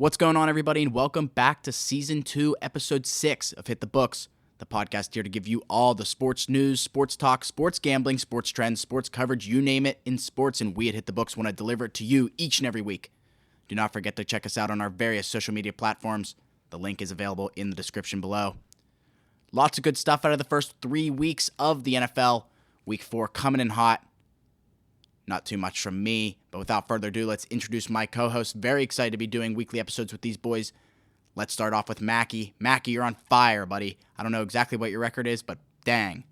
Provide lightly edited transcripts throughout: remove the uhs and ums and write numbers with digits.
What's going on, everybody, and welcome back to Season 2, Episode 6 of Hit the Books, the podcast here to give you all the sports news, sports talk, sports gambling, sports trends, sports coverage, you name it in sports, and we at Hit the Books want to deliver it to you each and every week. Do not forget to check us out on our various social media platforms. The link is available in the description below. Lots of good stuff out of the first 3 weeks of the NFL. Week 4 coming in hot. Not too much from me, but without further ado, let's introduce my co-host. Very excited to be doing weekly episodes with these boys. Let's start off with Mackie. Mackie, you're on fire, buddy. I don't know exactly what your record is, but dang.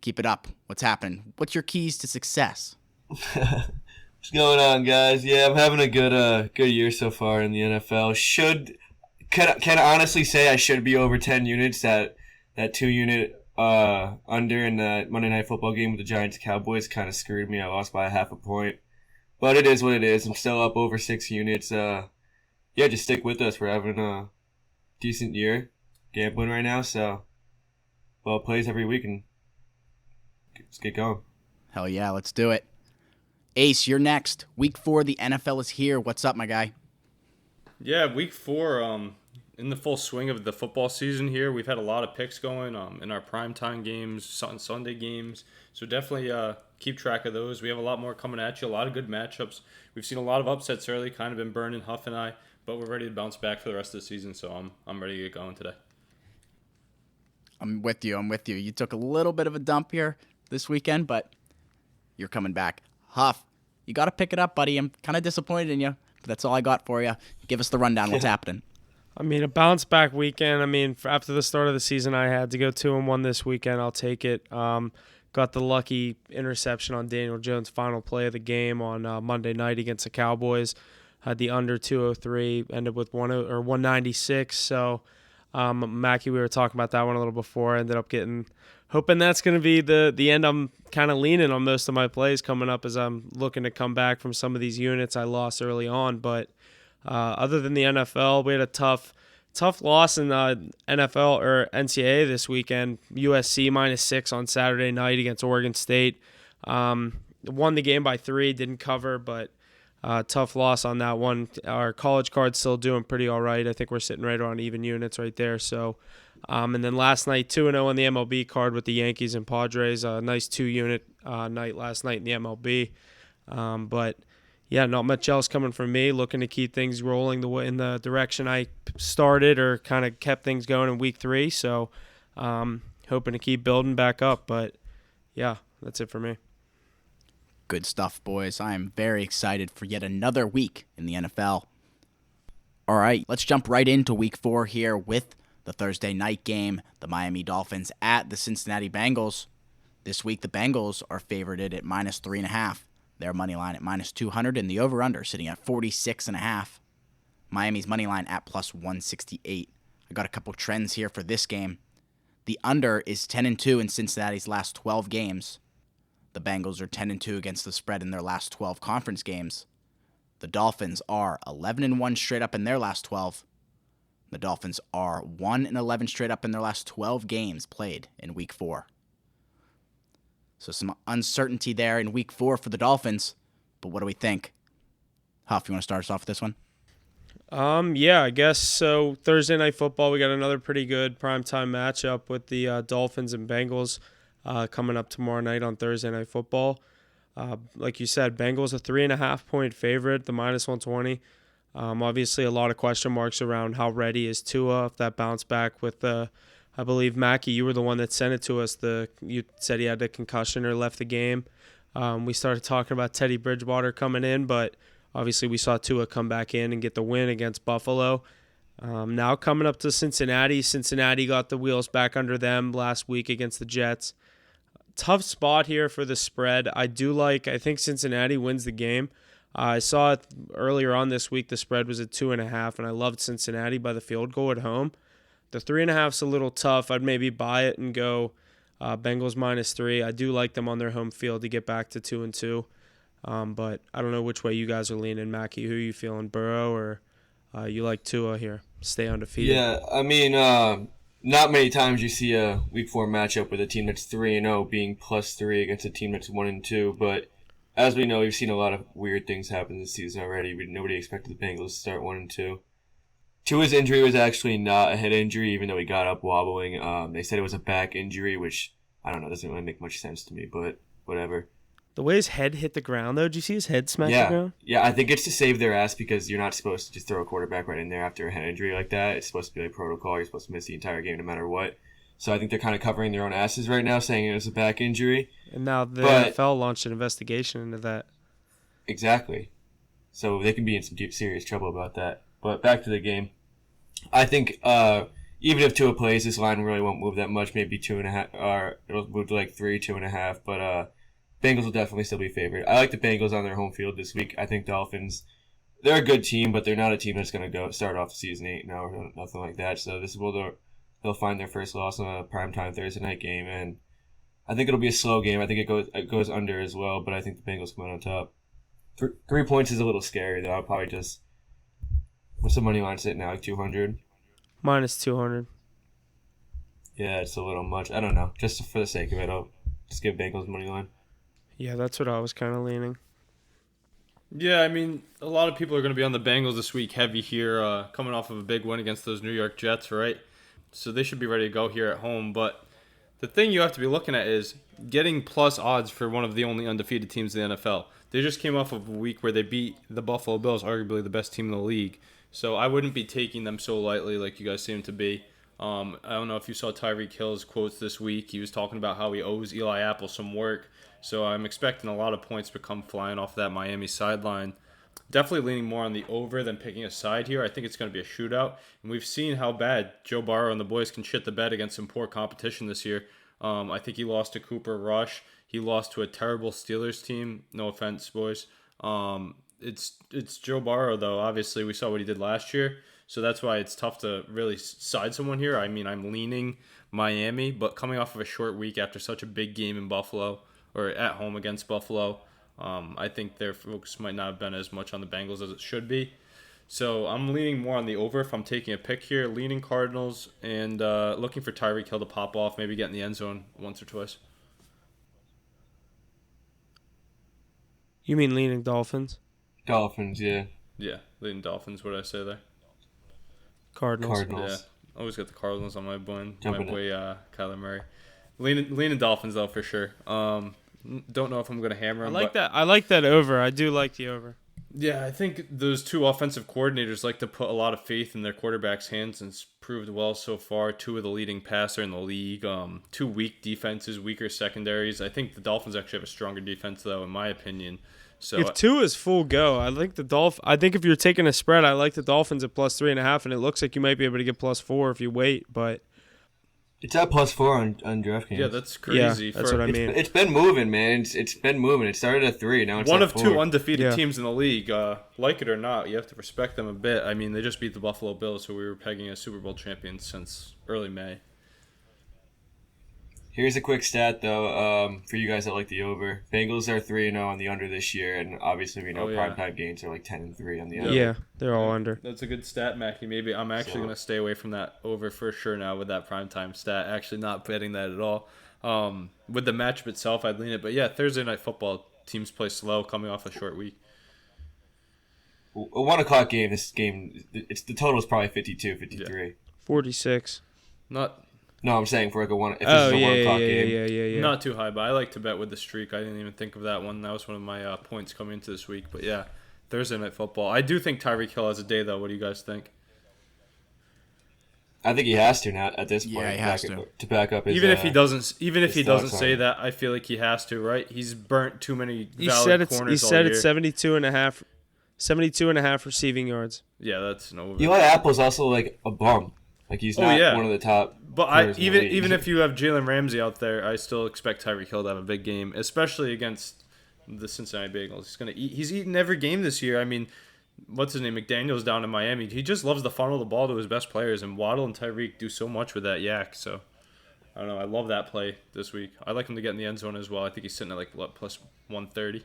Keep it up. What's happening? What's your keys to success? What's going on, guys? Yeah, I'm having a good year so far in the NFL. Can honestly say I should be over 10 units. That 2-unit under in that Monday Night Football game with the Giants-Cowboys kind of screwed me. I lost by half a point. But it is what it is. I'm still up over 6 units. Just stick with us. We're having a decent year gambling right now. So, well plays every week, and let's get going. Hell yeah, let's do it. Ace, you're next. Week 4, the NFL is here. What's up, my guy? Yeah, week 4, in the full swing of the football season here. We've had a lot of picks going in our primetime games, Sunday games. So definitely keep track of those. We have a lot more coming at you, a lot of good matchups. We've seen a lot of upsets early, kind of been burning Huff and I, but we're ready to bounce back for the rest of the season, so I'm ready to get going today. I'm with you. You took a little bit of a dump here this weekend, but you're coming back. Huff, you got to pick it up, buddy. I'm kind of disappointed in you, but that's all I got for you. Give us the rundown. What's happening? I mean, a bounce back weekend. I mean, after the start of the season, I had to go 2-1 this weekend. I'll take it. Got the lucky interception on Daniel Jones' final play of the game on Monday night against the Cowboys. Had the under 203, ended with 196. So, Mackie, we were talking about that one a little before. Ended up hoping that's going to be the end. I'm kind of leaning on most of my plays coming up as I'm looking to come back from some of these units I lost early on, but. Other than the NFL, we had a tough loss in NFL or NCAA this weekend. USC -6 on Saturday night against Oregon State. Won the game by 3, didn't cover, but tough loss on that one. Our college card's still doing pretty all right. I think we're sitting right around even units right there. So, and then last night 2-0 on the MLB card with the Yankees and Padres. A nice 2-unit night last night in the MLB. But yeah, not much else coming from me. Looking to keep things rolling in the direction I started or kind of kept things going in week 3. So, hoping to keep building back up. But yeah, that's it for me. Good stuff, boys. I am very excited for yet another week in the NFL. All right, let's jump right into week 4 here with the Thursday night game, the Miami Dolphins at the Cincinnati Bengals. This week, the Bengals are favorited at -3.5. Their money line at -200 and the over-under sitting at 46.5. Miami's money line at +168. I got a couple trends here for this game. The under is 10-2 in Cincinnati's last 12 games. The Bengals are 10-2 against the spread in their last 12 conference games. The Dolphins are 11-1 straight up in their last 12. The Dolphins are 1-11 straight up in their last 12 games played in week 4. So some uncertainty there in week 4 for the Dolphins. But what do we think? Huff, you want to start us off with this one? Yeah, I guess so. Thursday Night Football, we got another pretty good primetime matchup with the Dolphins and Bengals coming up tomorrow night on Thursday Night Football. Like you said, Bengals a 3.5-point favorite, the -120. Obviously, a lot of question marks around how ready is Tua, if that bounce back with the I believe, Mackie, you were the one that sent it to us. You said he had a concussion or left the game. We started talking about Teddy Bridgewater coming in, but obviously we saw Tua come back in and get the win against Buffalo. Now coming up to Cincinnati. Cincinnati got the wheels back under them last week against the Jets. Tough spot here for the spread. I think Cincinnati wins the game. I saw it earlier on this week. The spread was at 2.5, and I loved Cincinnati by the field goal at home. The 3.5's a little tough. I'd maybe buy it and go Bengals -3. I do like them on their home field to get back to 2-2. But I don't know which way you guys are leaning, Mackie. Who are you feeling, Burrow or you like Tua here? Stay undefeated. Yeah, I mean, not many times you see a Week 4 matchup with a team that's 3-0 being +3 against a team that's 1-2. But as we know, we've seen a lot of weird things happen this season already. Nobody expected the Bengals to start 1-2. Tua's injury was actually not a head injury, even though he got up wobbling. They said it was a back injury, which I don't know, doesn't really make much sense to me, but whatever. The way his head hit the ground, though, did you see his head smack the Yeah, ground? yeah. I think it's to save their ass because you're not supposed to just throw a quarterback right in there after a head injury like that. It's supposed to be like protocol. You're supposed to miss the entire game no matter what. So I think they're kind of covering their own asses right now, saying it was a back injury. And now the But- NFL launched an investigation into that. Exactly. So they can be in some serious trouble about that. But back to the game. I think even if Tua plays, this line really won't move that much. Maybe 2.5, or it'll move to like 3, 2.5. But Bengals will definitely still be favored. I like the Bengals on their home field this week. I think Dolphins, they're a good team, but they're not a team that's going to go start off the season 8-0 or nothing like that. So this will they'll find their first loss on a primetime Thursday night game, and I think it'll be a slow game. I think it goes under as well, but I think the Bengals come out on top. 3 points is a little scary though. I'll probably just what's the money line sitting now, like 200? Minus 200. Yeah, it's a little much. I don't know. Just for the sake of it, I'll just give Bengals money line. Yeah, that's what I was kind of leaning. Yeah, I mean, a lot of people are going to be on the Bengals this week heavy here, coming off of a big win against those New York Jets, right? So they should be ready to go here at home. But the thing you have to be looking at is getting plus odds for one of the only undefeated teams in the NFL. They just came off of a week where they beat the Buffalo Bills, arguably the best team in the league. So I wouldn't be taking them so lightly like you guys seem to be. I don't know if you saw Tyreek Hill's quotes this week. He was talking about how he owes Eli Apple some work. So I'm expecting a lot of points to come flying off that Miami sideline. Definitely leaning more on the over than picking a side here. I think it's going to be a shootout. And we've seen how bad Joe Burrow and the boys can shit the bed against some poor competition this year. I think he lost to Cooper Rush. He lost to a terrible Steelers team. No offense, boys. It's Joe Burrow, though. Obviously, we saw what he did last year. So that's why it's tough to really side someone here. I mean, I'm leaning Miami, but coming off of a short week after such a big game in Buffalo, or at home against Buffalo, I think their focus might not have been as much on the Bengals as it should be. So I'm leaning more on the over if I'm taking a pick here, leaning Cardinals, and looking for Tyreek Hill to pop off, maybe get in the end zone once or twice. You mean leaning Dolphins? Dolphins, yeah. Yeah, leaning Dolphins, what did I say there? Cardinals. Yeah, always got the Cardinals on my boy, Jumping Kyler Murray. Leaning Dolphins, though, for sure. Don't know if I'm going to hammer him. I like that over. I do like the over. Yeah, I think those two offensive coordinators like to put a lot of faith in their quarterback's hands, and it's proved well so far. Two of the leading passer in the league. Two weak defenses, weaker secondaries. I think the Dolphins actually have a stronger defense, though, in my opinion. So If Tua is full go, I think if you're taking a spread, I like the Dolphins at plus 3.5, and it looks like you might be able to get plus 4 if you wait. But It's at +4 on DraftKings. yeah, that's crazy. Yeah, that's what I mean. It's been moving, man. It's been moving. It started at 3. Now it's One at of 4. two undefeated Yeah. teams in the league. Like it or not, you have to respect them a bit. I mean, they just beat the Buffalo Bills, who we were pegging as Super Bowl champions since early May. Here's a quick stat, though, for you guys that like the over. Bengals are 3-0 on the under this year, and obviously we know primetime games are like 10-3 on the under. yeah, they're all under. That's a good stat, Mackie. Maybe I'm actually going to stay away from that over for sure now with that primetime stat. Actually not betting that at all. With the matchup itself, I'd lean it. But yeah, Thursday Night Football, teams play slow coming off a short week. A 1 o'clock game, the total is probably 52, 53. Yeah. 46. No, I'm saying for like if this Oh, is a 1 o'clock yeah, game. yeah. Not too high, but I like to bet with the streak. I didn't even think of that one. That was one of my points coming into this week. But yeah, Thursday Night Football. I do think Tyreek Hill has a day, though. What do you guys think? I think he has to now at this point. Yeah, he has to back up his. Even if he doesn't thoughts on say it. that, I feel like he has to, right? He's burnt too many He valid said corners all year. it's 72.5 receiving yards. Yeah, that's no. Eli Apple's also like a bum. Like he's not one of the top. But players in the league. even if you have Jalen Ramsey out there, I still expect Tyreek Hill to have a big game, especially against the Cincinnati Bengals. He's eaten every game this year. I mean, what's his name? McDaniel's down in Miami. He just loves to funnel the ball to his best players, and Waddle and Tyreek do so much with that yak. So I don't know. I love that play this week. I like him to get in the end zone as well. I think he's sitting at like plus 130.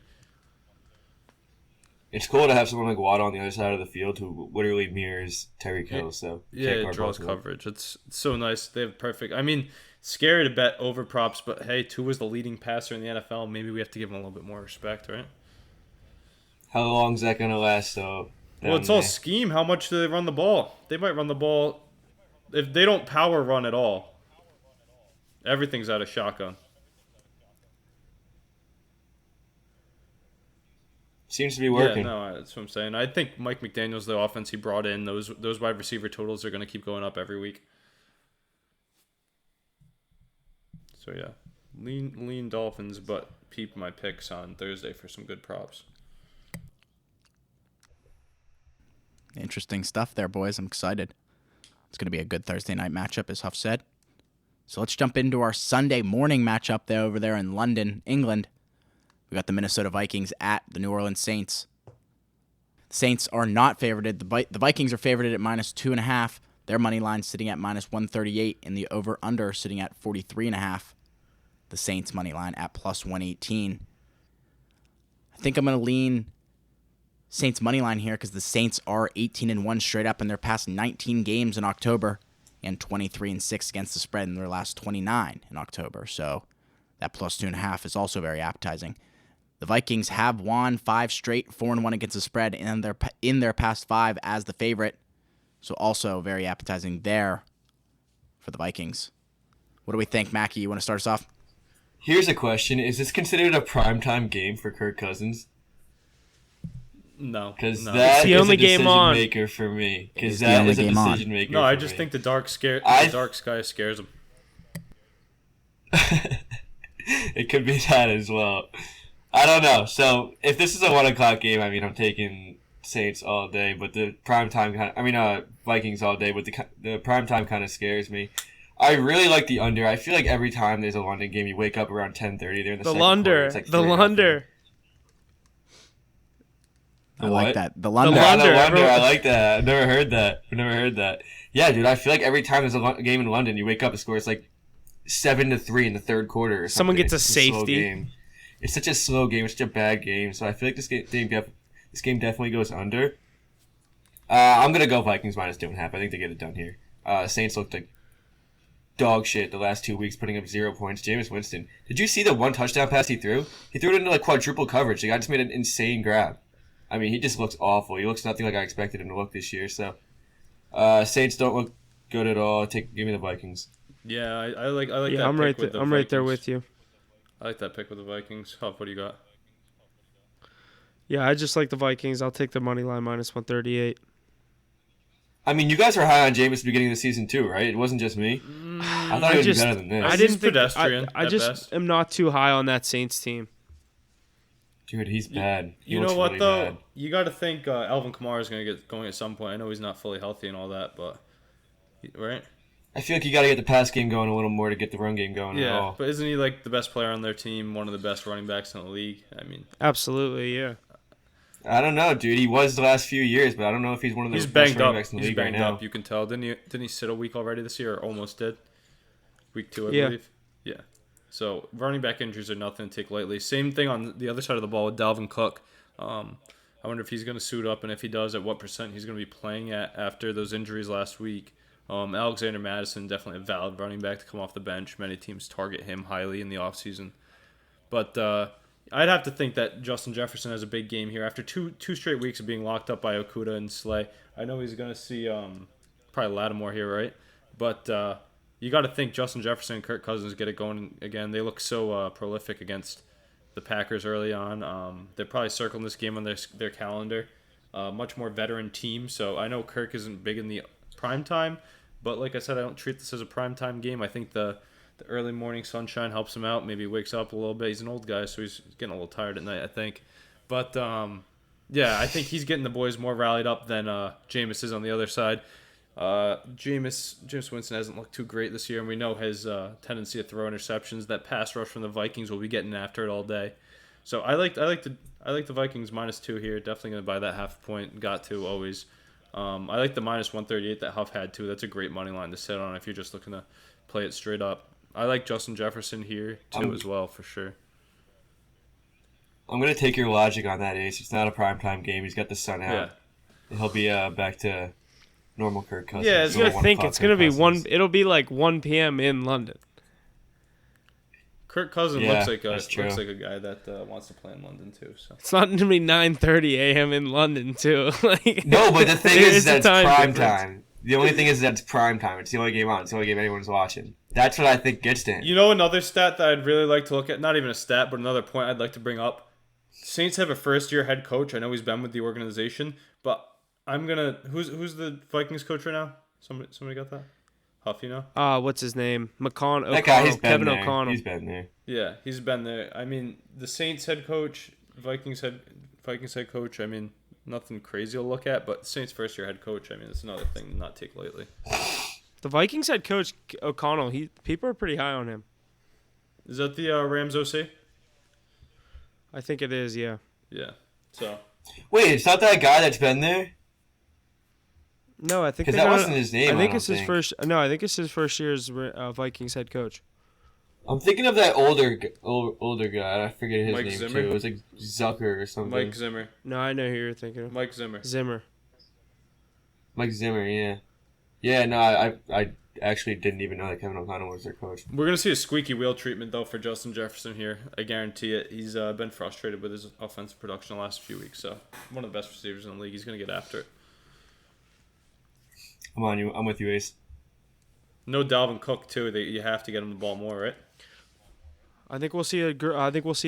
It's cool to have someone like Waddle on the other side of the field who literally mirrors Tyreek Hill. So Yeah, can't it guard draws both of them. coverage. It's so nice. They have perfect. I mean, scary to bet over props, but hey, Tua's the leading passer in the NFL. Maybe we have to give him a little bit more respect, right? How long is that gonna last? Though Well, it's all scheme. How much do they run the ball? They might run the ball if they don't power run at all. Everything's out of shotgun. Seems to be working. Yeah, no, that's what I'm saying. I think Mike McDaniel's the offense he brought in. Those wide receiver totals are going to keep going up every week. So yeah, lean Dolphins, but peep my picks on Thursday for some good props. Interesting stuff there, boys. I'm excited. It's going to be a good Thursday night matchup, as Huff said. So let's jump into our Sunday morning matchup there over there in London, England. We got the Minnesota Vikings at the New Orleans Saints. The Saints are not favorited. The Vikings are favorited at -2.5. Their money line sitting at -138, and the over/under sitting at 43.5. The Saints money line at +118. I think I'm going to lean Saints money line here because the Saints are 18-1 straight up in their past 19 games in October, and 23-6 against the spread in their last 29 in October. So that +2.5 is also very appetizing. The Vikings have won 5 straight, 4-1 against the spread in their past 5 as the favorite. So also very appetizing there for the Vikings. What do we think, Mackie? You want to start us off? Here's a question. Is this considered a primetime game for Kirk Cousins? No. Because no. that It's the is only a game decision on. maker for me. Because It's the that only is a game on. decision maker No, for I just me. think the dark sky scares them. It could be that as well. I don't know. So if this is a 1 o'clock game, I mean, I'm taking Saints all day, but the primetime Vikings all day, but the primetime kind of scares me. I really like the under. I feel like every time there's a London game, you wake up around 10:30. They're in the second quarter. It's like The 3-0. Lunder. I like what? that. The The London. Yeah, Lunder, the Lunder. everyone- I like that. I've never heard that. Yeah, dude. I feel like every time there's a game in London, you wake up and score. It's like 7-3 in the third quarter. Or Someone something. gets a It's just slow safety. game. It's such a slow game. It's such a bad game. So I feel like this game definitely goes under. I'm gonna go Vikings -2.5. I think they get it done here. Saints looked like dog shit the last 2 weeks, putting up 0 points. Jameis Winston. Did you see the 1 touchdown pass he threw? He threw it into like quadruple coverage. The guy just made an insane grab. I mean, he just looks awful. He looks nothing like I expected him to look this year. So Saints don't look good at all. Give me the Vikings. Yeah, I like Yeah, that. I'm pick right. with the I'm right there Vikings. with you. I like that pick with the Vikings. Huff, what do you got? Yeah, I just like the Vikings. I'll take the money line -138. I mean, you guys were high on Jameis at the beginning of the season too, right? It wasn't just me. I thought he would be better than this. I He's didn't think. pedestrian I at just best. am not too high on that Saints team. Dude, he's bad. He You looks know what really though? bad. You got to think Alvin Kamara is going to get going at some point. I know he's not fully healthy and all that, but right? I feel like you got to get the pass game going a little more to get the run game going at Yeah, all. but isn't he like the best player on their team? One of the best running backs in the league. I mean, Absolutely, yeah. I don't know, dude. He was the last few years, but I don't know if he's one of the he's best banged running up. backs in the He's league right banged now. up. You can tell. Didn't he sit a week already this year, or almost did? Week 2, I Yeah. believe. Yeah. So running back injuries are nothing to take lightly. Same thing on the other side of the ball with Dalvin Cook. I wonder if he's going to suit up, and if he does, at what percent he's going to be playing at after those injuries last week. Alexander Madison, definitely a valid running back to come off the bench. Many teams target him highly in the offseason. But I'd have to think that Justin Jefferson has a big game here. After two straight weeks of being locked up by Okuda and Slay, I know he's going to see probably Lattimore here, right? But you got to think Justin Jefferson and Kirk Cousins get it going again. They look so prolific against the Packers early on. They're probably circling this game on their calendar. Much more veteran team, so I know Kirk isn't big in the prime time, but like I said, I don't treat this as a prime time game. I think the early morning sunshine helps him out. Maybe he wakes up a little bit. He's an old guy, so he's getting a little tired at night, I think. But yeah, I think he's getting the boys more rallied up than Jameis is on the other side. Jameis Winston hasn't looked too great this year, and we know his tendency to throw interceptions. That pass rush from the Vikings will be getting after it all day. So I like the Vikings -2 here. Definitely gonna buy that half point. Got to always. I like the -138 that Huff had too. That's a great money line to sit on if you're just looking to play it straight up. I like Justin Jefferson here too as well for sure. I'm going to take your logic on that, Ace. It's not a primetime game. He's got the sun out. Yeah. He'll be back to normal Kirk Cousins. Yeah, it's Normal gonna think 1 it's gonna be o'clock Kirk Cousins. It'll be like 1 p.m. in London. Kirk Cousins Yeah, looks like that's true. a guy that wants to play in London too. So It's not going to be 9:30 a.m. in London too. Like, No, but the thing there is a that it's prime difference. time. The only thing is that it's prime time. It's the only game on. It's the only game anyone's watching. That's what I think gets to him. you know another stat that I'd really like to look at. Not even a stat, but another point I'd like to bring up. Saints have a first-year head coach. I know he's been with the organization, but I'm gonna. Who's the Vikings coach right now? Somebody got that? Huff, you know? What's his name? O'Connell. That guy, he's been Kevin there. O'Connell. He's been there. Yeah, he's been there. I mean, the Saints head coach, Vikings head coach. I mean, nothing crazy to look at, but Saints first-year head coach. I mean, it's another thing to not take lightly. The Vikings head coach O'Connell. People are pretty high on him. Is that the Rams OC? I think it is. Yeah. Yeah. So Wait, it's not that guy that's been there? No, I think Because they that got- wasn't his name. I think don't it's his first. No, I think it's his first year as Vikings head coach. I'm thinking of that older guy. I forget his Mike name Zimmer? too. It was like Zucker or something. Mike Zimmer. No, I know who you're thinking of. Mike Zimmer. Zimmer. Mike Zimmer, yeah. Yeah, no, I actually didn't even know that Kevin O'Connell was their coach. We're gonna see a squeaky wheel treatment though for Justin Jefferson here. I guarantee it. He's been frustrated with his offensive production the last few weeks. So one of the best receivers in the league. He's gonna get after it. I'm with you, Ace. No Dalvin Cook too. You have to get him the ball more, right? I think we'll see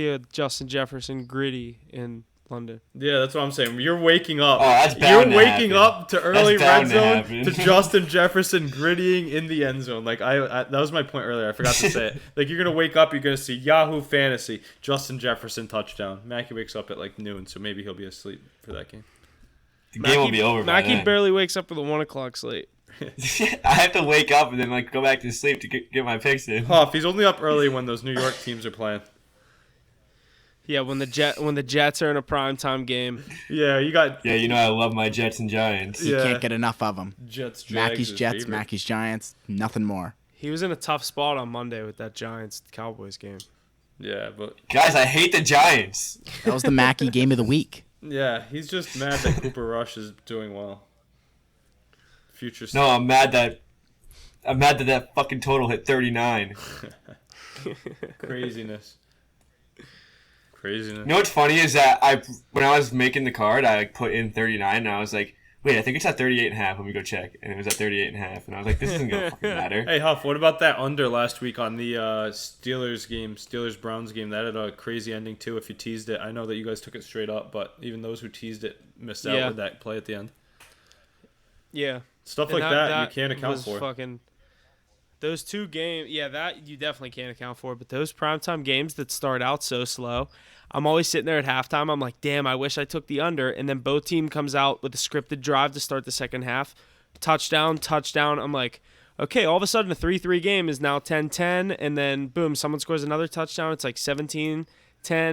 a Justin Jefferson gritty in London. Yeah, that's what I'm saying. You're waking up. Oh, that's You're bound to waking happen. up to early That's red bound to zone happen. to Justin Jefferson grittying in the end zone. Like I that was my point earlier. I forgot to say it. Like you're gonna wake up, you're gonna see Yahoo Fantasy Justin Jefferson touchdown. Mackie wakes up at like noon, so maybe he'll be asleep for that game. The game will be over by Mackie then. barely wakes up with a 1 o'clock slate. I have to wake up and then like go back to sleep to get my picks in. Huff, he's only up early when those New York teams are playing. Yeah, when the Jets are in a primetime game. Yeah, you got Yeah, you know I love my Jets and Giants. You Yeah. can't get enough of them. Jets, Jags, Mackey's his Jets, favorite. Mackey's Giants, nothing more. He was in a tough spot on Monday with that Giants Cowboys game. Yeah, but Guys, I hate the Giants. That was the Mackey game of the week. yeah, he's just mad that Cooper Rush is doing well. Future. No, I'm mad that that fucking total hit 39. Craziness. You know what's funny is that when I was making the card, I like put in 39 and I was like, wait, I think it's at 38 and a half. Let me go check. And it was at 38 and a half. And I was like, this isn't going to fucking matter. Hey Huff, what about that under last week on the Steelers Browns game? That had a crazy ending too. If you teased it, I know that you guys took it straight up, but even those who teased it missed out Yeah. with that play at the end. Yeah. Stuff And like that you can't account was for. Fucking, those two games, yeah, that you definitely can't account for. But those primetime games that start out so slow, I'm always sitting there at halftime. I'm like, damn, I wish I took the under. And then both team comes out with a scripted drive to start the second half. Touchdown. I'm like, okay, all of a sudden a 3-3 game is now 10-10. And then, boom, someone scores another touchdown. It's like 17-10.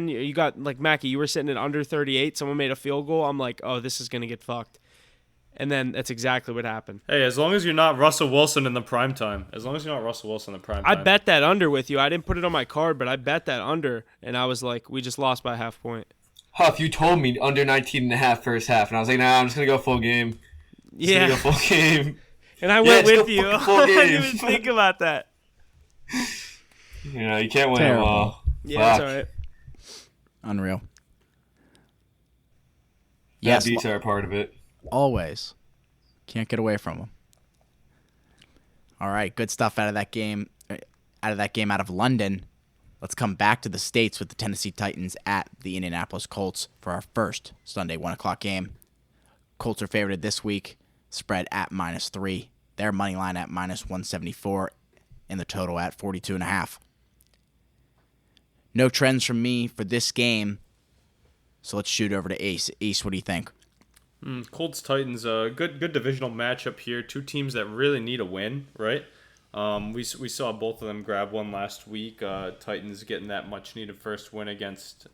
You got, like, Mackie, you were sitting at under 38. Someone made a field goal. I'm like, oh, this is going to get fucked. And then that's exactly what happened. Hey, as long as you're not Russell Wilson in the prime time. I bet that under with you. I didn't put it on my card, but I bet that under, and I was like, we just lost by a half point. Huff, you told me under 19 and a half first half. And I was like, nah, I'm just going to go full game. Yeah, Go full game. and I Yeah, went let's with go you. fucking full I didn't game. even think about that. You know, you can't win them Terrible. all. Yeah, that's Fuck. all right. Unreal. Yeah, Yes, beats are a part of it. always. Can't get away from them. All right, good stuff out of that game. Out of London. Let's come back to the States with the Tennessee Titans at the Indianapolis Colts for our first Sunday 1 o'clock game. Colts are favored this week, spread at -3. Their money line at -174, and the total at 42.5. No trends from me for this game, so let's shoot over to Ace. Ace, what do you think? Colts Titans, good divisional matchup here. Two teams that really need a win, right? We saw both of them grab one last week. Titans getting that much needed first win against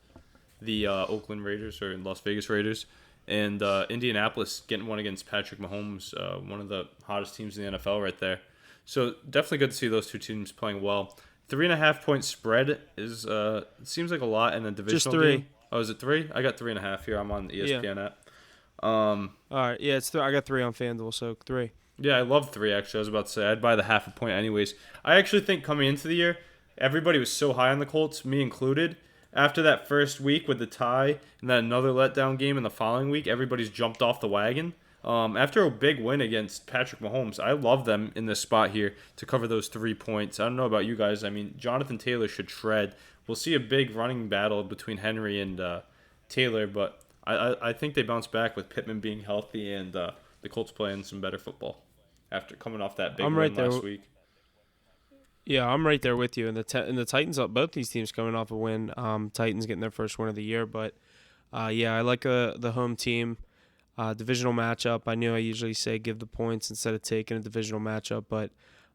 the Oakland Raiders or Las Vegas Raiders, and Indianapolis getting one against Patrick Mahomes, one of the hottest teams in the NFL right there. So definitely good to see those two teams playing well. 3.5 point spread is seems like a lot in a divisional Just 3. game. Oh, is it 3? I got 3.5 here. I'm on the ESPN app. All right, yeah, it's I got 3 on FanDuel, so 3. Yeah, I love 3 actually. I was about to say I'd buy the half a point anyways. I actually think coming into the year, everybody was so high on the Colts, me included. After that first week with the tie and then another letdown game in the following week, everybody's jumped off the wagon. After a big win against Patrick Mahomes, I love them in this spot here to cover those 3 points. I don't know about you guys. I mean, Jonathan Taylor should shred. We'll see a big running battle between Henry and Taylor, but I think they bounce back with Pittman being healthy and the Colts playing some better football after coming off that big win last week. Yeah, I'm right there with you. And the Titans, both these teams coming off a win. Titans getting their first win of the year, but yeah, I like the home team. Divisional matchup. I knew I usually say give the points instead of taking a divisional matchup, but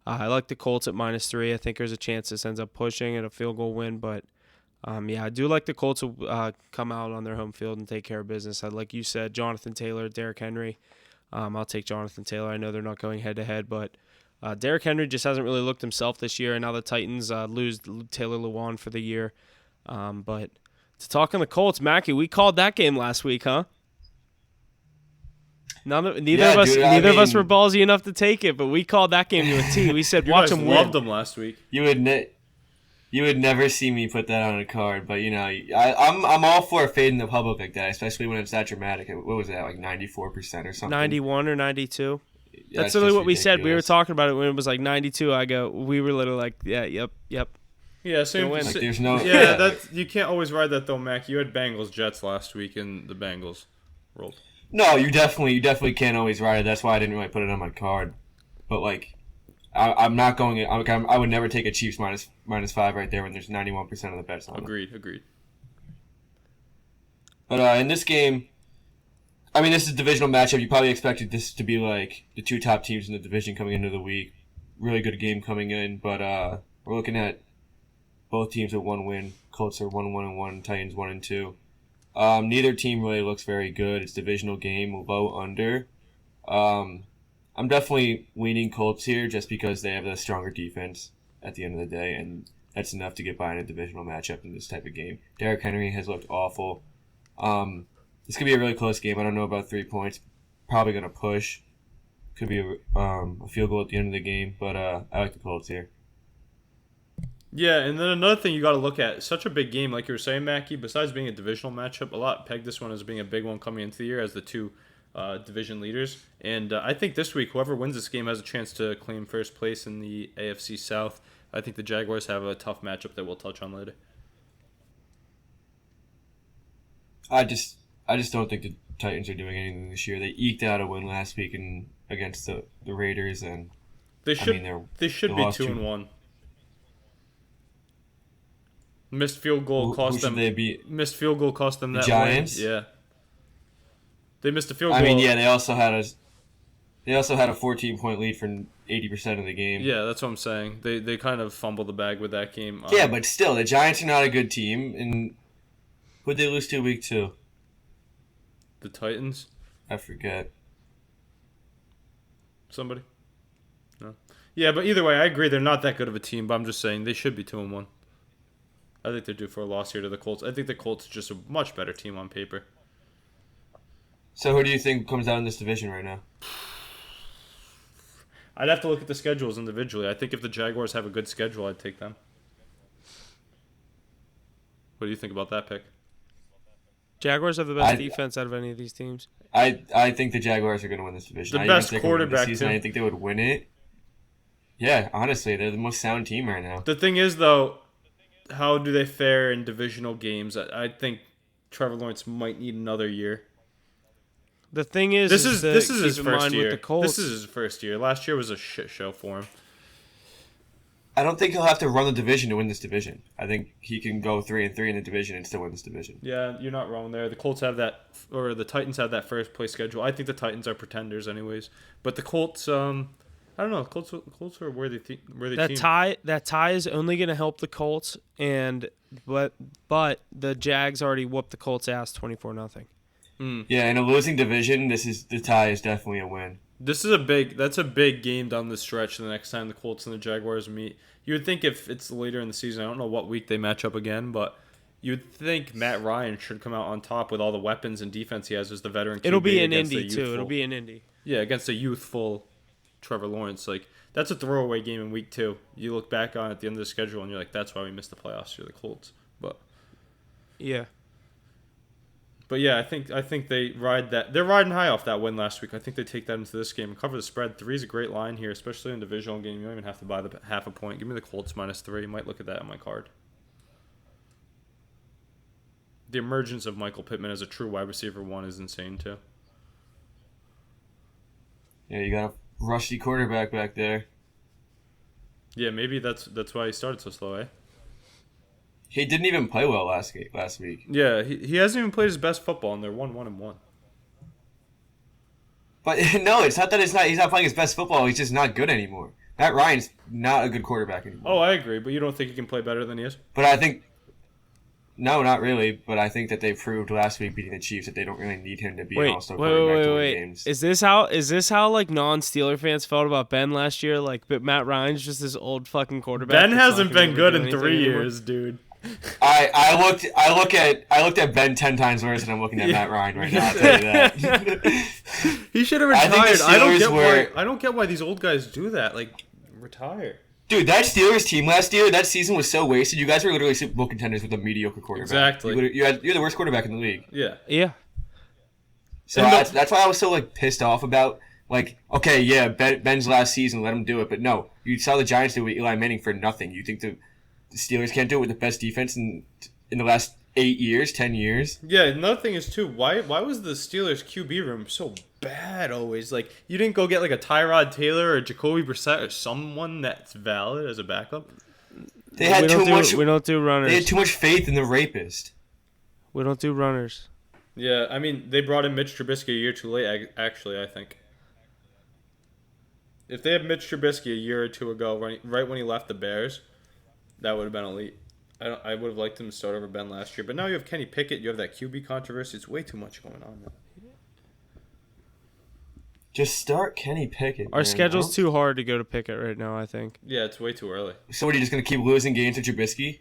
I like the Colts at -3. I think there's a chance this ends up pushing at a field goal win, but yeah, I do like the Colts to come out on their home field and take care of business. Like you said, Jonathan Taylor, Derrick Henry. I'll take Jonathan Taylor. I know they're not going head-to-head, but Derrick Henry just hasn't really looked himself this year, and now the Titans lose Taylor Lewan for the year. But to talk on the Colts, Mackie, we called that game last week, huh? Neither of us were ballsy enough to take it, but we called that game to a T. We said, watch them win. Loved them last week. You would never see me put that on a card, but I'm all for fading the public like that, especially when it's that dramatic. What was that, like 94% or something? 91 or 92. Yeah, That's literally what we said. We were talking about it when it was like 92. We were literally like, yeah, yep. Yeah, same. Like, there's no. Yeah, you can't always ride that though, Mac. You had Bengals Jets last week, and the Bengals rolled. No, you definitely can't always ride it. That's why I didn't really put it on my card. But like, I'm not going. I would never take a Chiefs -5 right there when there's 91% of the bets on. Agreed. But in this game, I mean, this is a divisional matchup. You probably expected this to be like the two top teams in the division coming into the week. Really good game coming in, but we're looking at both teams with 1 win. Colts are 1-1-1, Titans 1-2. Neither team really looks very good. It's a divisional game, low under. I'm definitely leaning Colts here just because they have a stronger defense at the end of the day, and that's enough to get by in a divisional matchup in this type of game. Derrick Henry has looked awful. This could be a really close game. I don't know about 3 points. Probably going to push. Could be a field goal at the end of the game, but I like the Colts here. Yeah, and then another thing you got to look at, such a big game, like you were saying, Mackie, besides being a divisional matchup, a lot pegged this one as being a big one coming into the year as the two division leaders. And I think this week, whoever wins this game has a chance to claim first place in the AFC South. I think the Jaguars have a tough matchup that we'll touch on later. I just don't think the Titans are doing anything this year. They eked out a win last week against the Raiders, and they should be 2-1. Missed field goal cost them. Missed field goal cost them that Giants. Win. Yeah, they missed a field goal. I mean, yeah, they also had a 14-point lead for 80% of the game. Yeah, that's what I'm saying. They kind of fumbled the bag with that game. Yeah, but still, the Giants are not a good team. And who'd they lose to week 2? The Titans. I forget. Somebody. No. Yeah, but either way, I agree they're not that good of a team. But I'm just saying they should be 2-1. I think they're due for a loss here to the Colts. I think the Colts are just a much better team on paper. So who do you think comes out in this division right now? I'd have to look at the schedules individually. I think if the Jaguars have a good schedule, I'd take them. What do you think about that pick? Jaguars have the best defense out of any of these teams. I think the Jaguars are going to win this division. The best quarterback, too. I think they would win it. Yeah, honestly, they're the most sound team right now. The thing is, though, how do they fare in divisional games? I think Trevor Lawrence might need another year. The thing is, this is his first year. With the Colts. This is his first year. Last year was a shit show for him. I don't think he'll have to run the division to win this division. I think he can go 3-3 in the division and still win this division. Yeah, you're not wrong there. The Colts have that, or the Titans have that first place schedule. I think the Titans are pretenders, anyways. But the Colts, I don't know. Colts are where they team. That tie is only going to help the Colts, but the Jags already whooped the Colts' ass 24-0. Yeah, in a losing division, the tie is definitely a win. That's a big game down the stretch the next time the Colts and the Jaguars meet. You would think if it's later in the season, I don't know what week they match up again, but you would think Matt Ryan should come out on top with all the weapons and defense he has as the veteran QB. It'll be in Indy, too. It'll be in Indy. Yeah, against a youthful Trevor Lawrence. Like, that's a throwaway game in week 2. You look back on it at the end of the schedule and you're like, that's why we missed the playoffs. You're the Colts. Yeah. But yeah, I think they ride that. They're riding high off that win last week. I think they take that into this game and cover the spread. 3 is a great line here, especially in a divisional game. You don't even have to buy the half a point. Give me the Colts -3. You might look at that on my card. The emergence of Michael Pittman as a true wide receiver 1 is insane too. Yeah, you got a rusty quarterback back there. Yeah, maybe that's why he started so slow, eh? He didn't even play well last week. Yeah, he hasn't even played his best football, and they're 1-1-1. But no, it's not that he's not playing his best football. He's just not good anymore. Matt Ryan's not a good quarterback anymore. Oh, I agree, but you don't think he can play better than he is? But I think no, not really. But I think that they proved last week beating the Chiefs that they don't really need him to be an all-star quarterback to win games. Is this how like non-Steeler fans felt about Ben last year? Like, but Matt Ryan's just this old fucking quarterback. Ben hasn't been good in 3 years, dude. I looked at Ben 10 times worse than I'm looking at Matt Ryan right now. I'll tell you that. He should have I think retired. the I don't get why these old guys do that. Like, retire. Dude, that Steelers team last year, that season was so wasted. You guys were literally Super Bowl contenders with a mediocre quarterback. Exactly. You're the worst quarterback in the league. Yeah. Yeah. So that's why I was so like pissed off about like, okay, yeah, Ben's last season, let him do it, but no, you saw the Giants do it with Eli Manning for nothing. You think the Steelers can't do it with the best defense in the last 8 years, 10 years? Yeah, another thing is too, why was the Steelers QB room so bad always? Like, you didn't go get like a Tyrod Taylor or Jacoby Brissett or someone that's valid as a backup? We don't do runners. They had too much faith in the rapist. We don't do runners. Yeah, I mean, they brought in Mitch Trubisky a year too late, actually, I think. If they had Mitch Trubisky a year or two ago, right when he left the Bears, that would have been elite. I would have liked him to start over Ben last year. But now you have Kenny Pickett. You have that QB controversy. It's way too much going on now. Just start Kenny Pickett. Our schedule's too hard to go to Pickett right now, I think. Yeah, it's way too early. So what, are you just going to keep losing games to Trubisky?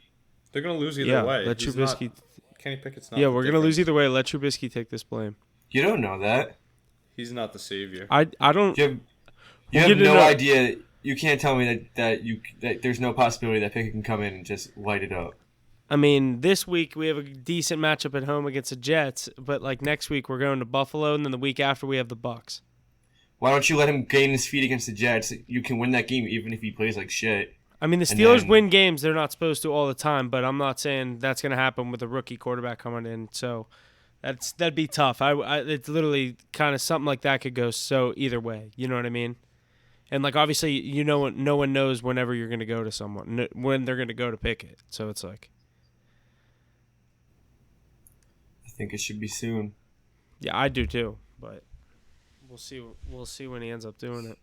They're going to lose either way. Let Trubisky... Kenny Pickett's not. Yeah, we're going to lose either way. Let Trubisky take this blame. You don't know that. He's not the savior. I don't... You have no idea. You can't tell me that there's no possibility that Pickett can come in and just light it up. I mean, this week we have a decent matchup at home against the Jets, but like next week we're going to Buffalo, and then the week after we have the Bucs. Why don't you let him gain his feet against the Jets? You can win that game even if he plays like shit. I mean, the Steelers win games they're not supposed to all the time, but I'm not saying that's going to happen with a rookie quarterback coming in. So that'd be tough. It's literally kind of something like that could go so either way. You know what I mean? And like obviously, no one knows whenever you're going to go to someone when they're going to go to Pickett. So it's like, I think it should be soon. Yeah, I do too, but we'll see. We'll see when he ends up doing it.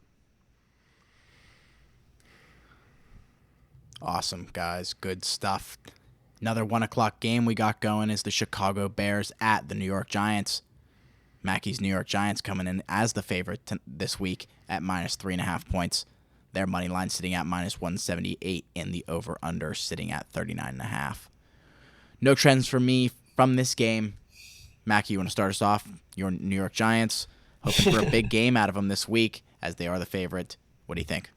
Awesome, guys. Good stuff. Another 1 o'clock game we got going is the Chicago Bears at the New York Giants. Mackey's New York Giants coming in as the favorite this week at -3.5 points. Their money line sitting at -178, and the over/under sitting at 39.5. No trends for me from this game. Mackey, you want to start us off? Your New York Giants, hoping for a big game out of them this week as they are the favorite. What do you think?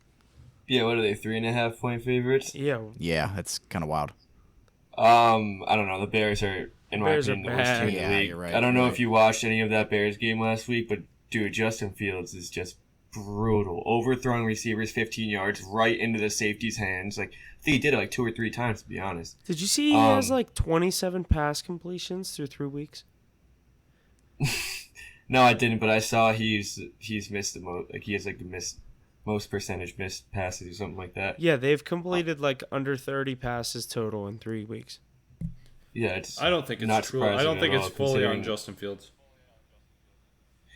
Yeah, what are they, 3.5 point favorites? Yeah, that's kind of wild. I don't know. The Bears are, in my opinion, the worst team in the league. You're right, I don't know if you watched any of that Bears game last week, but dude, Justin Fields is just brutal. Overthrowing receivers 15 yards right into the safety's hands. Like, I think he did it like 2 or 3 times, to be honest. Did you see he has like 27 pass completions through 3 weeks? No, I didn't, but I saw he's missed the most. Like, he has like the most percentage missed passes or something like that. Yeah, they've completed like under 30 passes total in 3 weeks. Yeah, I don't think it's true. I don't think it's fully on Justin Fields.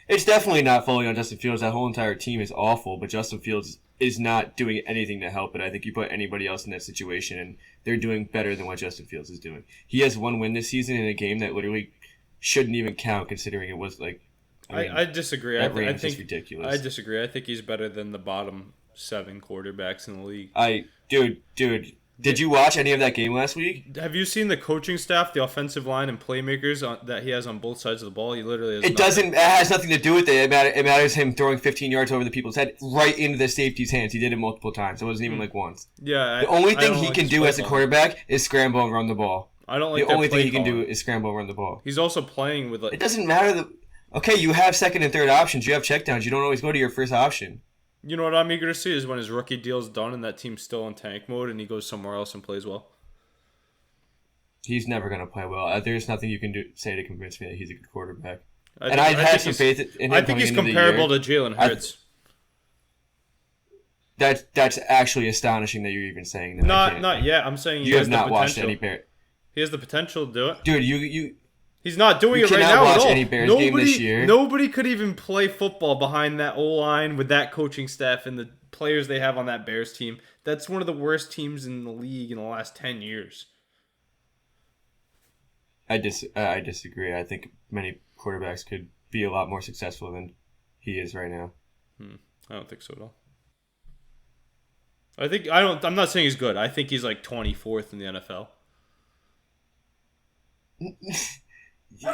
It's definitely not fully on Justin Fields. That whole entire team is awful, but Justin Fields is not doing anything to help it. I think you put anybody else in that situation, and they're doing better than what Justin Fields is doing. He has 1 win this season in a game that literally shouldn't even count, considering it was like. I disagree. That I range think is ridiculous. I disagree. I think he's better than the bottom 7 quarterbacks in the league. Dude, Did you watch any of that game last week? Have you seen the coaching staff, the offensive line, and playmakers that he has on both sides of the ball? He literally has It doesn't. It has nothing to do with it. It matters him throwing 15 yards over the people's head right into the safety's hands. He did it multiple times. It wasn't even like once. Yeah. The only I thing don't he like can his do play as a calling. quarterback is scramble and run the ball. I don't like The their only play thing he can do calling. is scramble and run the ball. He's also playing with like. It doesn't matter. Okay, you have second and third options. You have checkdowns. You don't always go to your first option. You know what I'm eager to see is when his rookie deal's done and that team's still in tank mode and he goes somewhere else and plays well. He's never going to play well. There's nothing you can say to convince me that he's a good quarterback. I And I've had think some he's- faith in him I think coming he's into the comparable year. to Jalen Hurts. That's actually astonishing that you're even saying that. I can't- Not yet. I'm saying he You has have the not potential. watched any Bears. He has the potential to do it. Dude, you He's not doing You it right cannot now watch at all. any Bears game this year. Nobody could even play football behind that O-line with that coaching staff and the players they have on that Bears team. That's one of the worst teams in the league in the last 10 years. I disagree. I think many quarterbacks could be a lot more successful than he is right now. I don't think so at all. I'm not saying he's good. I think he's like 24th in the NFL.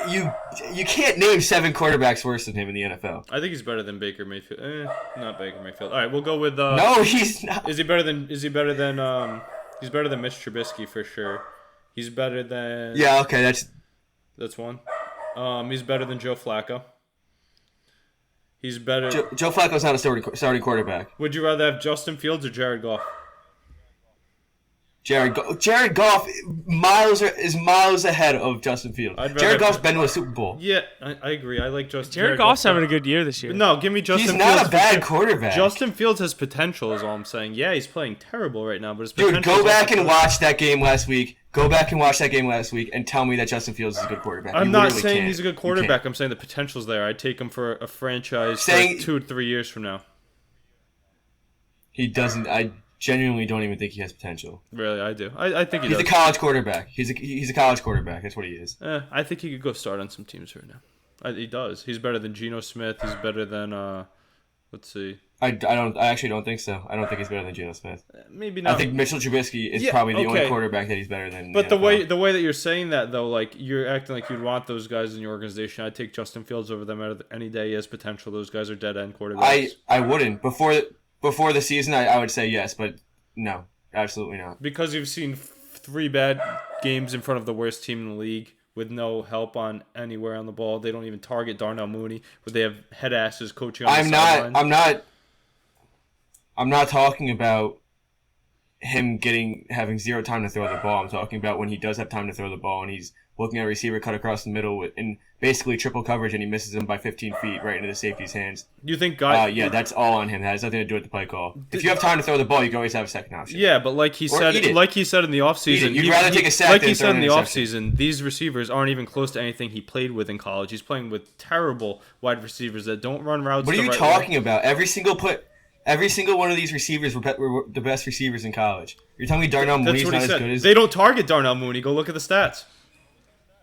You can't name 7 quarterbacks worse than him in the NFL. I think he's better than Baker Mayfield. Not Baker Mayfield. All right, we'll go with No, he's not. Is he better than he's better than Mitch Trubisky for sure. He's better than Yeah, okay, that's one. He's better than Joe Flacco. He's better. Joe Flacco's not a starting quarterback. Would you rather have Justin Fields or Jared Goff? Jared Goff is miles ahead of Justin Fields. I'd rather- Jared Goff's been to a Super Bowl. Yeah, I agree. I like Justin. Jared Goff's having a good year this year. No, give me Justin. He's not Fields a bad for- quarterback. Justin Fields has potential, is all I'm saying. Yeah, he's playing terrible right now, but his Dude, potential. go is back also and watch that game last week. Go back and watch that game last week and tell me that Justin Fields is a good quarterback. I'm You not literally saying can't. he's a good You quarterback. can't. I'm saying the potential's there. I'd take him for a franchise Saying- for 2 to 3 years from now. He doesn't. I genuinely don't even think he has potential. Really, I do. I think he He's does. a college quarterback. He's a college quarterback. That's what he is. I think he could go start on some teams right now. He does. He's better than Geno Smith. He's better than let's see. I actually don't think so. I don't think he's better than Geno Smith. Maybe I not. think Mitchell Trubisky is Yeah, probably the only okay. quarterback that he's better than. But in the way that you're saying that though, like you're acting like you'd want those guys in your organization. I'd take Justin Fields over them any day. He has potential. Those guys are dead end quarterbacks. I wouldn't before the season. I would say yes, but no, absolutely not. Because you've seen 3 bad games in front of the worst team in the league with no help on anywhere on the ball. They don't even target Darnell Mooney, but they have head asses coaching on the sidelines. I'm not talking about him having zero time to throw the ball. I'm talking about when he does have time to throw the ball and he's looking at a receiver cut across the middle in basically triple coverage and he misses him by 15 feet right into the safety's hands. You think guys? Yeah, that's all on him. That has nothing to do with the play call. If you have time to throw the ball, you can always have a second option. Yeah, but like he Or said, eat it. like he said in the offseason, You'd rather take a sack like than he throw said an in the interception. offseason, these receivers aren't even close to anything he played with in college. He's playing with terrible wide receivers that don't run routes. What are the you right talking way. about? Every single one of these receivers were the best receivers in college. You're telling me Darnell That's Mooney's what not he as said. good as... They don't target Darnell Mooney. Go look at the stats.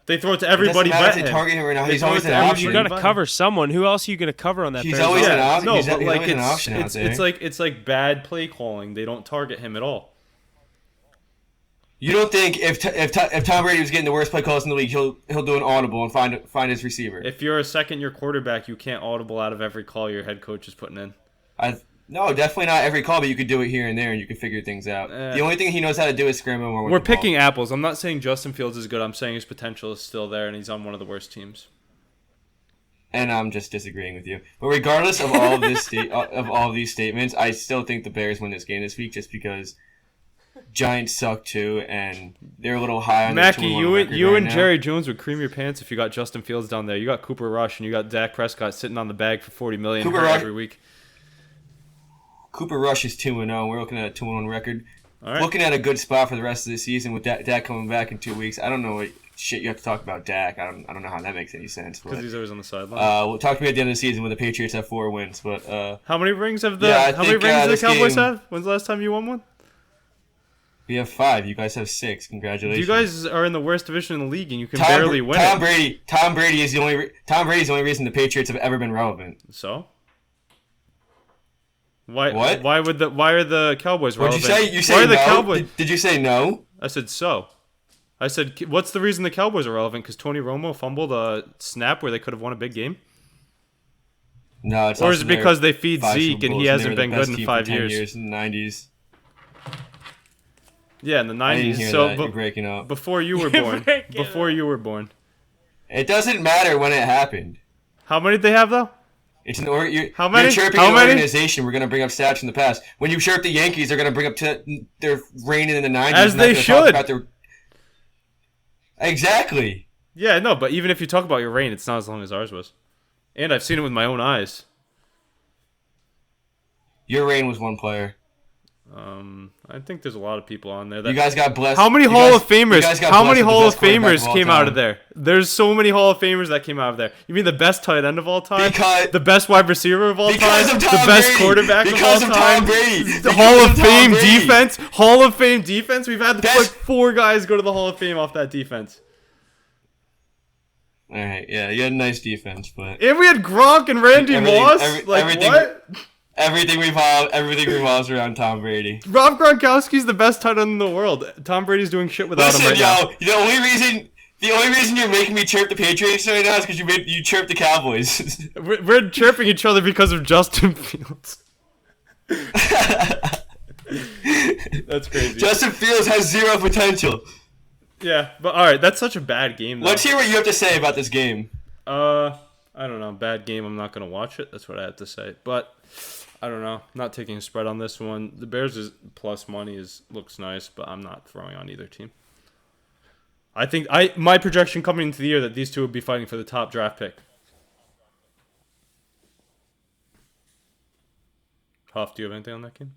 They throw it to It doesn't everybody matter but if they him. target him right now. They He's throw always it to an everybody option. You got to but him. cover someone. Who else are you going to cover on that? He's Bears always offense? an option. No, He's but like always an option out there. it's like bad play calling. They don't target him at all. You don't think if Tom Brady was getting the worst play calls in the league, he'll do an audible and find his receiver? If you're a second-year quarterback, you can't audible out of every call your head coach is putting in. No, definitely not every call, but you could do it here and there, and you can figure things out. The only thing he knows how to do is scramble more with We're the ball. picking apples. I'm not saying Justin Fields is good. I'm saying his potential is still there, and he's on one of the worst teams. And I'm just disagreeing with you. But regardless of all of this of all of these statements, I still think the Bears win this game this week, just because Giants suck too, and they're a little high on Mackie, their 2-1 you record and right now. Jerry Jones would cream your pants if you got Justin Fields down there. You got Cooper Rush, and you got Dak Prescott sitting on the bag for $40 million Cooper Rush- every week. Cooper Rush is 2-0. We're looking at a 2-1 record. All right. Looking at a good spot for the rest of the season with Dak coming back in 2 weeks. I don't know what shit you have to talk about Dak. I don't know how that makes any sense. Because But, he's always on the sideline. we'll talk to me at the end of the season when the Patriots have 4 wins. But How many rings have yeah, I how many think, rings do the this Cowboys game- have? When's the last time you won one? we have 5. You guys have 6. Congratulations. You guys are in the worst division in the league, and you can barely win it. Tom Brady is Tom Brady's the only reason the Patriots have ever been relevant. So Why? What? Why are the Cowboys What'd relevant? you say? You say why are the no? Cowboys? Did you say no? I said so. I said, what's the reason the Cowboys are relevant? Because Tony Romo fumbled a snap where they could have won a big game? No, it's Or also is it because their they feed 5 Zeke Super and Bowls, he they hasn't were the been best good in team 5 for 10 years? in the 90s. Yeah, in the I didn't 90s. hear So that. You're breaking up. before you were You're born. breaking Before you were born. It doesn't matter when it happened. How many did they have though? It's an How many? You're chirping How an many? organization. We're gonna bring up stats from the past. When you chirp the Yankees, they're gonna bring up their reign in the 90s. As and not they gonna talk should. about their... Exactly. Yeah, no, but even if you talk about your reign, it's not as long as ours was. And I've seen it with my own eyes. Your reign was one player. I think there's a lot of people on there. That, You guys got blessed. how many you Hall guys- of Famers? you guys got How blessed many with the Hall of best quarterback Famers all came out time. of there? There's so many Hall of Famers that came out of there. You mean the best tight end of all time? Because- the best wide receiver of all Because time? of The Tom best Brady. quarterback Because of of all Tom time? Brady. The Because Hall of of Tom Fame Brady. defense? Hall of Fame defense? We've had That's- like 4 guys go to the Hall of Fame off that defense. All right, yeah, you had a nice defense, but And we had Gronk and Randy Everything- Moss? everything- What? everything revolves around Tom Brady. Rob Gronkowski's the best tight end in the world. Tom Brady's doing shit without him Listen, right now. the only reason you're making me chirp the Patriots right now is because you chirped the Cowboys. We're chirping each other because of Justin Fields. That's crazy. Justin Fields has zero potential. Yeah, but all right, that's such a bad game. Though. Let's hear what you have to say about this game. I don't know. Bad game. I'm not gonna watch it. That's what I have to say. But I don't know. Not taking a spread on this one. The Bears is plus money looks nice, but I'm not throwing on either team. I think my projection coming into the year that these two would be fighting for the top draft pick. Huff, do you have anything on that game?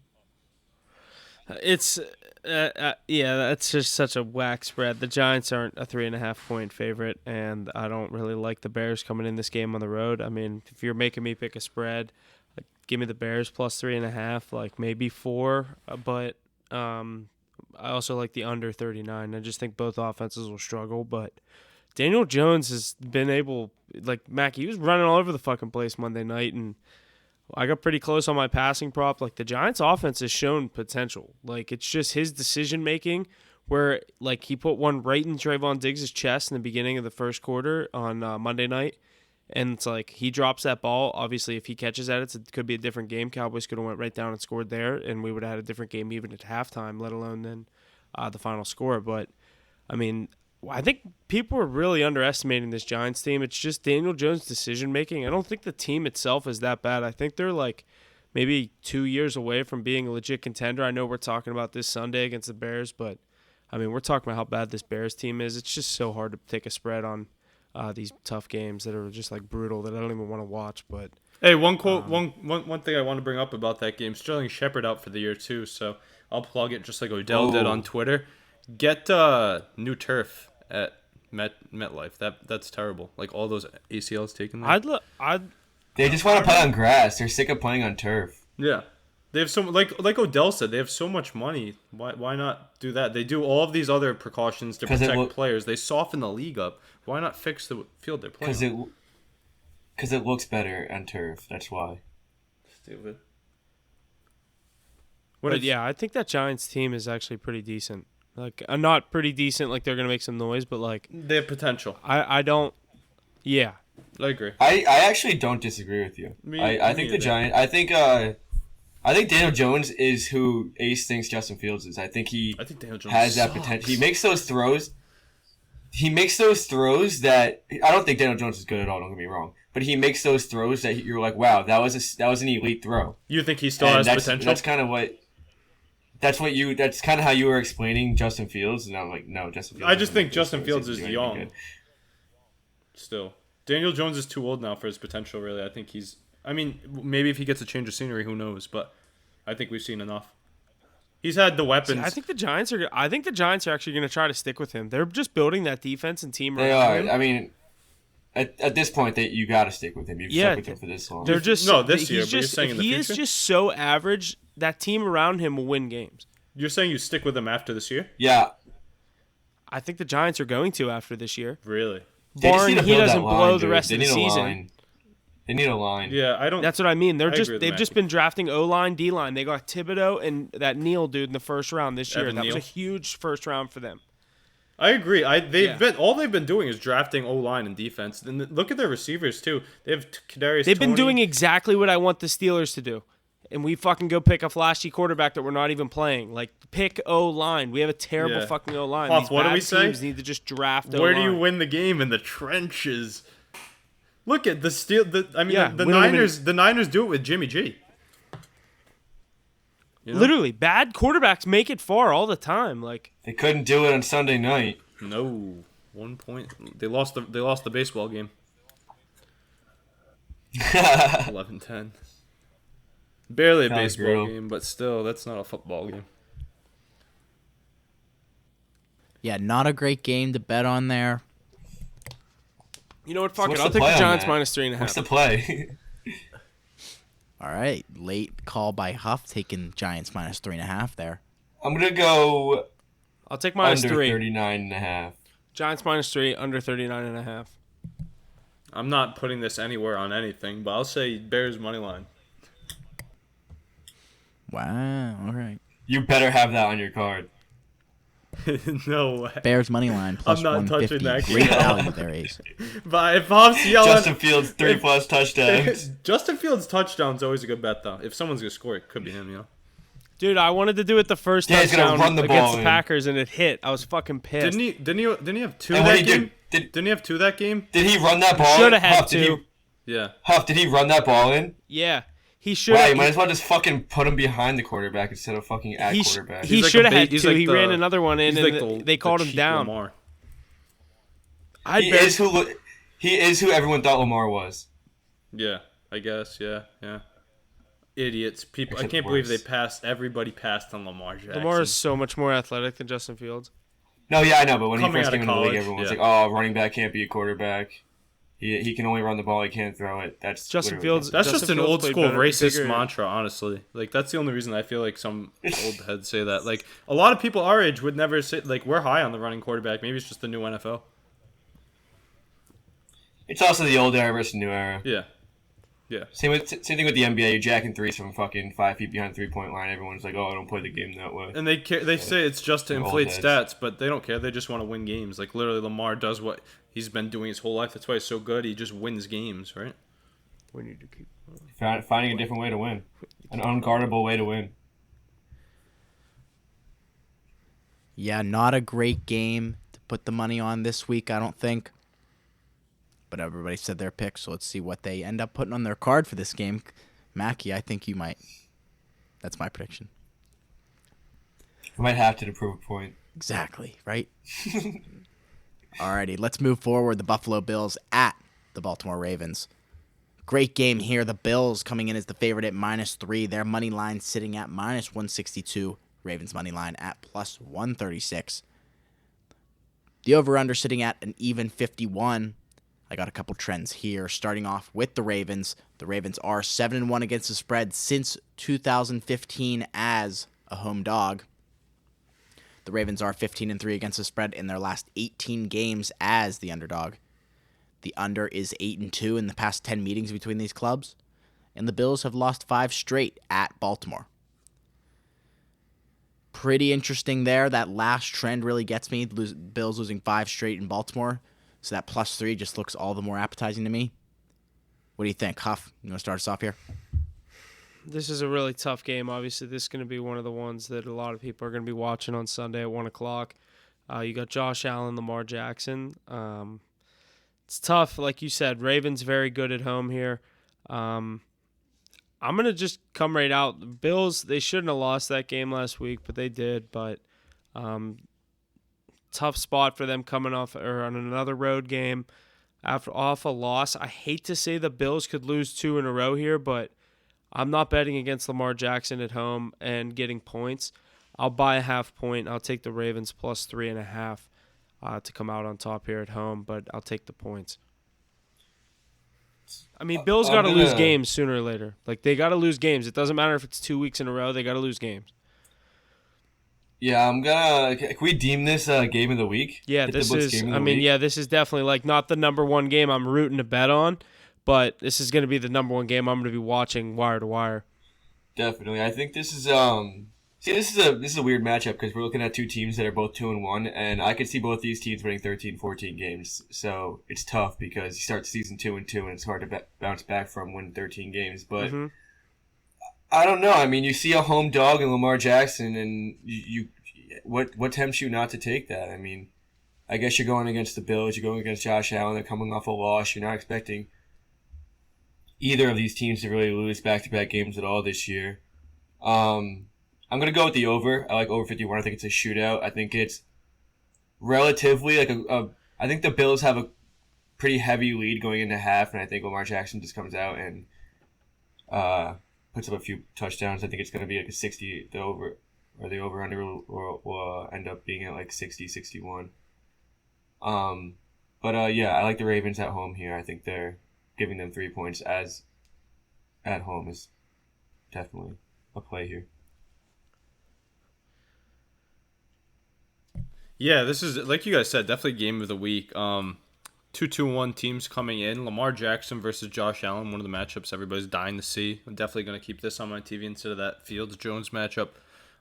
It's yeah, that's just such a whack spread. The Giants aren't a 3.5 point favorite, and I don't really like the Bears coming in this game on the road. I mean, if you're making me pick a spread, like, give me the Bears plus 3.5, like maybe 4. But I also like the under 39. I just think both offenses will struggle, but Daniel Jones has been able, like Mac, he was running all over the fucking place Monday night, and I got pretty close on my passing prop. Like, the Giants' offense has shown potential. Like, it's just his decision-making where, like, he put one right in Trayvon Diggs' chest in the beginning of the first quarter on Monday night. And it's like, he drops that ball. Obviously, if he catches at it, it could be a different game. Cowboys could have went right down and scored there, and we would have had a different game even at halftime, let alone then the final score. But, I mean, I think people are really underestimating this Giants team. It's just Daniel Jones' decision-making. I don't think the team itself is that bad. I think they're like maybe 2 years away from being a legit contender. I know we're talking about this Sunday against the Bears, but, I mean, we're talking about how bad this Bears team is. It's just so hard to take a spread on these tough games that are just, like, brutal that I don't even want to watch. But Hey, one quote, one thing I want to bring up about that game. Sterling Shepard out for the year, too, so I'll plug it just like Odell did on Twitter. Get new turf at MetLife. That's terrible. Like all those ACLs taken there. They just want to play on grass. They're sick of playing on turf. Yeah, they have so like Odell said. They have so much money. Why not do that? They do all of these other precautions to protect players. They soften the league up. Why not fix the field they're playing on? Because it looks better on turf. That's why. Stupid. But yeah, I think that Giants team is actually pretty decent. Like, not pretty decent, like they're going to make some noise, but, like, they have potential. I don't. Yeah. I agree. I actually don't disagree with you. I think the Giants. I think Daniel Jones is who Ace thinks Justin Fields is. I think Daniel Jones has that potential. He makes those throws. That I don't think Daniel Jones is good at all. Don't get me wrong, but he makes those throws that you're like, wow, that was an elite throw. You think he still has potential? That's kind of what. That's kind of how you were explaining Justin Fields, and I'm like, no, Justin Fields. I just think Justin Fields is young. Still, Daniel Jones is too old now for his potential. Really, I think he's. I mean, maybe if he gets a change of scenery, who knows? But I think we've seen enough. He's had the weapons. I think the Giants are actually going to try to stick with him. They're just building that defense and team They around are. him. I mean, at this point, you got to stick with him. You've stuck with him for this long. They're just this year. But you're saying in the future? He is just so average. That team around him will win games. You're saying you stick with him after this year? Yeah. I think the Giants are going to after this year. Really? Barring he doesn't blow the rest of the season. They need a line. Yeah, I don't. That's what I mean. I agree with They've just Mackey. been drafting O-line, D-line. They got Thibodeau and that Neal dude in the first round this year. Evan That was Neal. a huge first round for them. I agree. Yeah. All they've been doing is drafting O-line and defense. And look at their receivers too. They have Kadarius. They've been Toney. doing exactly what I want the Steelers to do. And we fucking go pick a flashy quarterback that we're not even playing. Like, pick O-line. We have a terrible Yeah. fucking O-line. Huff, These what do bad we say? teams need to just draft O-line. Where do you win the game? In the trenches. Look at the Steel. The Yeah, we don't Niners. The Niners do it with Jimmy G. You know? Literally, bad quarterbacks make it far all the time. Like, They couldn't do it on Sunday night. No, 1 point. They lost the baseball game. 11-10. Barely a Kinda baseball brutal. game, but still, that's not a football game. Yeah, not a great game to bet on there. you know what? Fuck what's it. I'll the take play the on Giants that? minus 3.5. What's the play? All right, late call by Huff, taking Giants minus 3.5 there. I'm gonna go I'll take minus under 3. 39.5. Giants minus 3, under 39.5. I'm not putting this anywhere on anything, but I'll say Bears money line. Wow, all right. You better have that on your card. No way. Bears money line plus I'm not 150. touching that Great game. value there, Ace. But if Hoff's yelling, Justin Fields 3+ touchdowns. Justin Fields touchdown's always a good bet though. If someone's gonna score, it could be him. You know. Dude, I wanted to do it the first Yeah, he's gonna touchdown run the against ball the in. Packers, and it hit. I was fucking pissed. Didn't he have 2 And what that he game? did- Didn't he have 2 that game? Did he run that ball? Shoulda had Huff, did to. Yeah. Huff, did he run that ball in? Yeah, he should Wow, have. you might as well just fucking put him behind the quarterback instead of fucking at quarterback. He He's like should have a ba- had he's 2. like He the- ran another one in, He's and like the, they called the him cheap down. Lamar. he is who everyone thought Lamar was. Yeah, I guess. Yeah. Idiots. People. I Except can't believe worse. they passed. Everybody passed on Lamar Jackson. Lamar is so much more athletic than Justin Fields. No, yeah, I know, but when he Coming first out of came into the league, college, everyone was yeah. like, "Oh, running back can't be a quarterback. He can only run the ball. He can't throw it." That's Justin literally Fields- That's Justin just an Fields old played school better- racist bigger- mantra, honestly. Like that's the only reason I feel like some old heads say that. Like a lot of people our age would never say like we're high on the running quarterback. Maybe it's just the new NFL. It's also the old era versus new era. Yeah. Same thing with the NBA. You're jacking threes from fucking 5 feet behind the 3-point line. Everyone's like, "Oh, I don't play the game that way." And they say it's just to They're inflate old heads. stats, but they don't care. They just want to win games. Like literally, Lamar does what he's been doing his whole life. That's why he's so good. He just wins games, right? We need to keep. Finding a different way to win, an unguardable way to win. Yeah, not a great game to put the money on this week, I don't think. But everybody said their pick, so let's see what they end up putting on their card for this game. Mackie, I think you might. That's my prediction. I might have to prove a point. Exactly, right? Alrighty, let's move forward. The Buffalo Bills at the Baltimore Ravens. Great game here. The Bills coming in as the favorite at -3. Their money line sitting at -162. Ravens money line at +136. The over-under sitting at an even 51. I got a couple trends here. Starting off with the Ravens. The Ravens are 7-1 against the spread since 2015 as a home dog. The Ravens are 15-3 against the spread in their last 18 games as the underdog. The under is 8-2 in the past 10 meetings between these clubs. And the Bills have lost 5 straight at Baltimore. Pretty interesting there. That last trend really gets me. Bills losing 5 straight in Baltimore. So that +3 just looks all the more appetizing to me. What do you think, Huff? You want to start us off here? This is a really tough game. Obviously, this is going to be one of the ones that a lot of people are going to be watching on Sunday at 1 o'clock. You got Josh Allen, Lamar Jackson. It's tough. Like you said, Ravens very good at home here. I'm going to just come right out. The Bills, they shouldn't have lost that game last week, but they did. But tough spot for them coming off or on another road game off a loss. I hate to say the Bills could lose 2 in a row here, but I'm not betting against Lamar Jackson at home and getting points. I'll buy a half point. I'll take the Ravens +3.5 to come out on top here at home, but I'll take the points. I mean, Bills got to lose games sooner or later. Like, they got to lose games. It doesn't matter if it's 2 weeks in a row. They got to lose games. Yeah, I'm gonna. Can we deem this game of the week? Yeah, Hit the this books is. game of I the mean, week? yeah, this is definitely like not the number one game I'm rooting to bet on, but this is going to be the number one game I'm going to be watching wire to wire. Definitely. I think this is this is a weird matchup because we're looking at two teams that are both 2-1, and I could see both these teams winning 13, 14 games. So it's tough because you start season 2-2, and it's hard to bounce back from winning 13 games. But I don't know. I mean, you see a home dog in Lamar Jackson, and what tempts you not to take that? I mean, I guess you're going against the Bills. You're going against Josh Allen. They're coming off a loss. You're not expecting either of these teams to really lose back-to-back games at all this year. I'm going to go with the over. I like over 51. I think it's a shootout. I think it's relatively like I think the Bills have a pretty heavy lead going into half, and I think Lamar Jackson just comes out and puts up a few touchdowns. I think it's going to be like a 60. The over-under will end up being at like 60, 61. Yeah, I like the Ravens at home here. I think they're giving them 3 points as at home is definitely a play here. Yeah, this is, like you guys said, definitely game of the week. 2-2-1 teams coming in. Lamar Jackson versus Josh Allen, one of the matchups everybody's dying to see. I'm definitely going to keep this on my TV instead of that Fields-Jones matchup.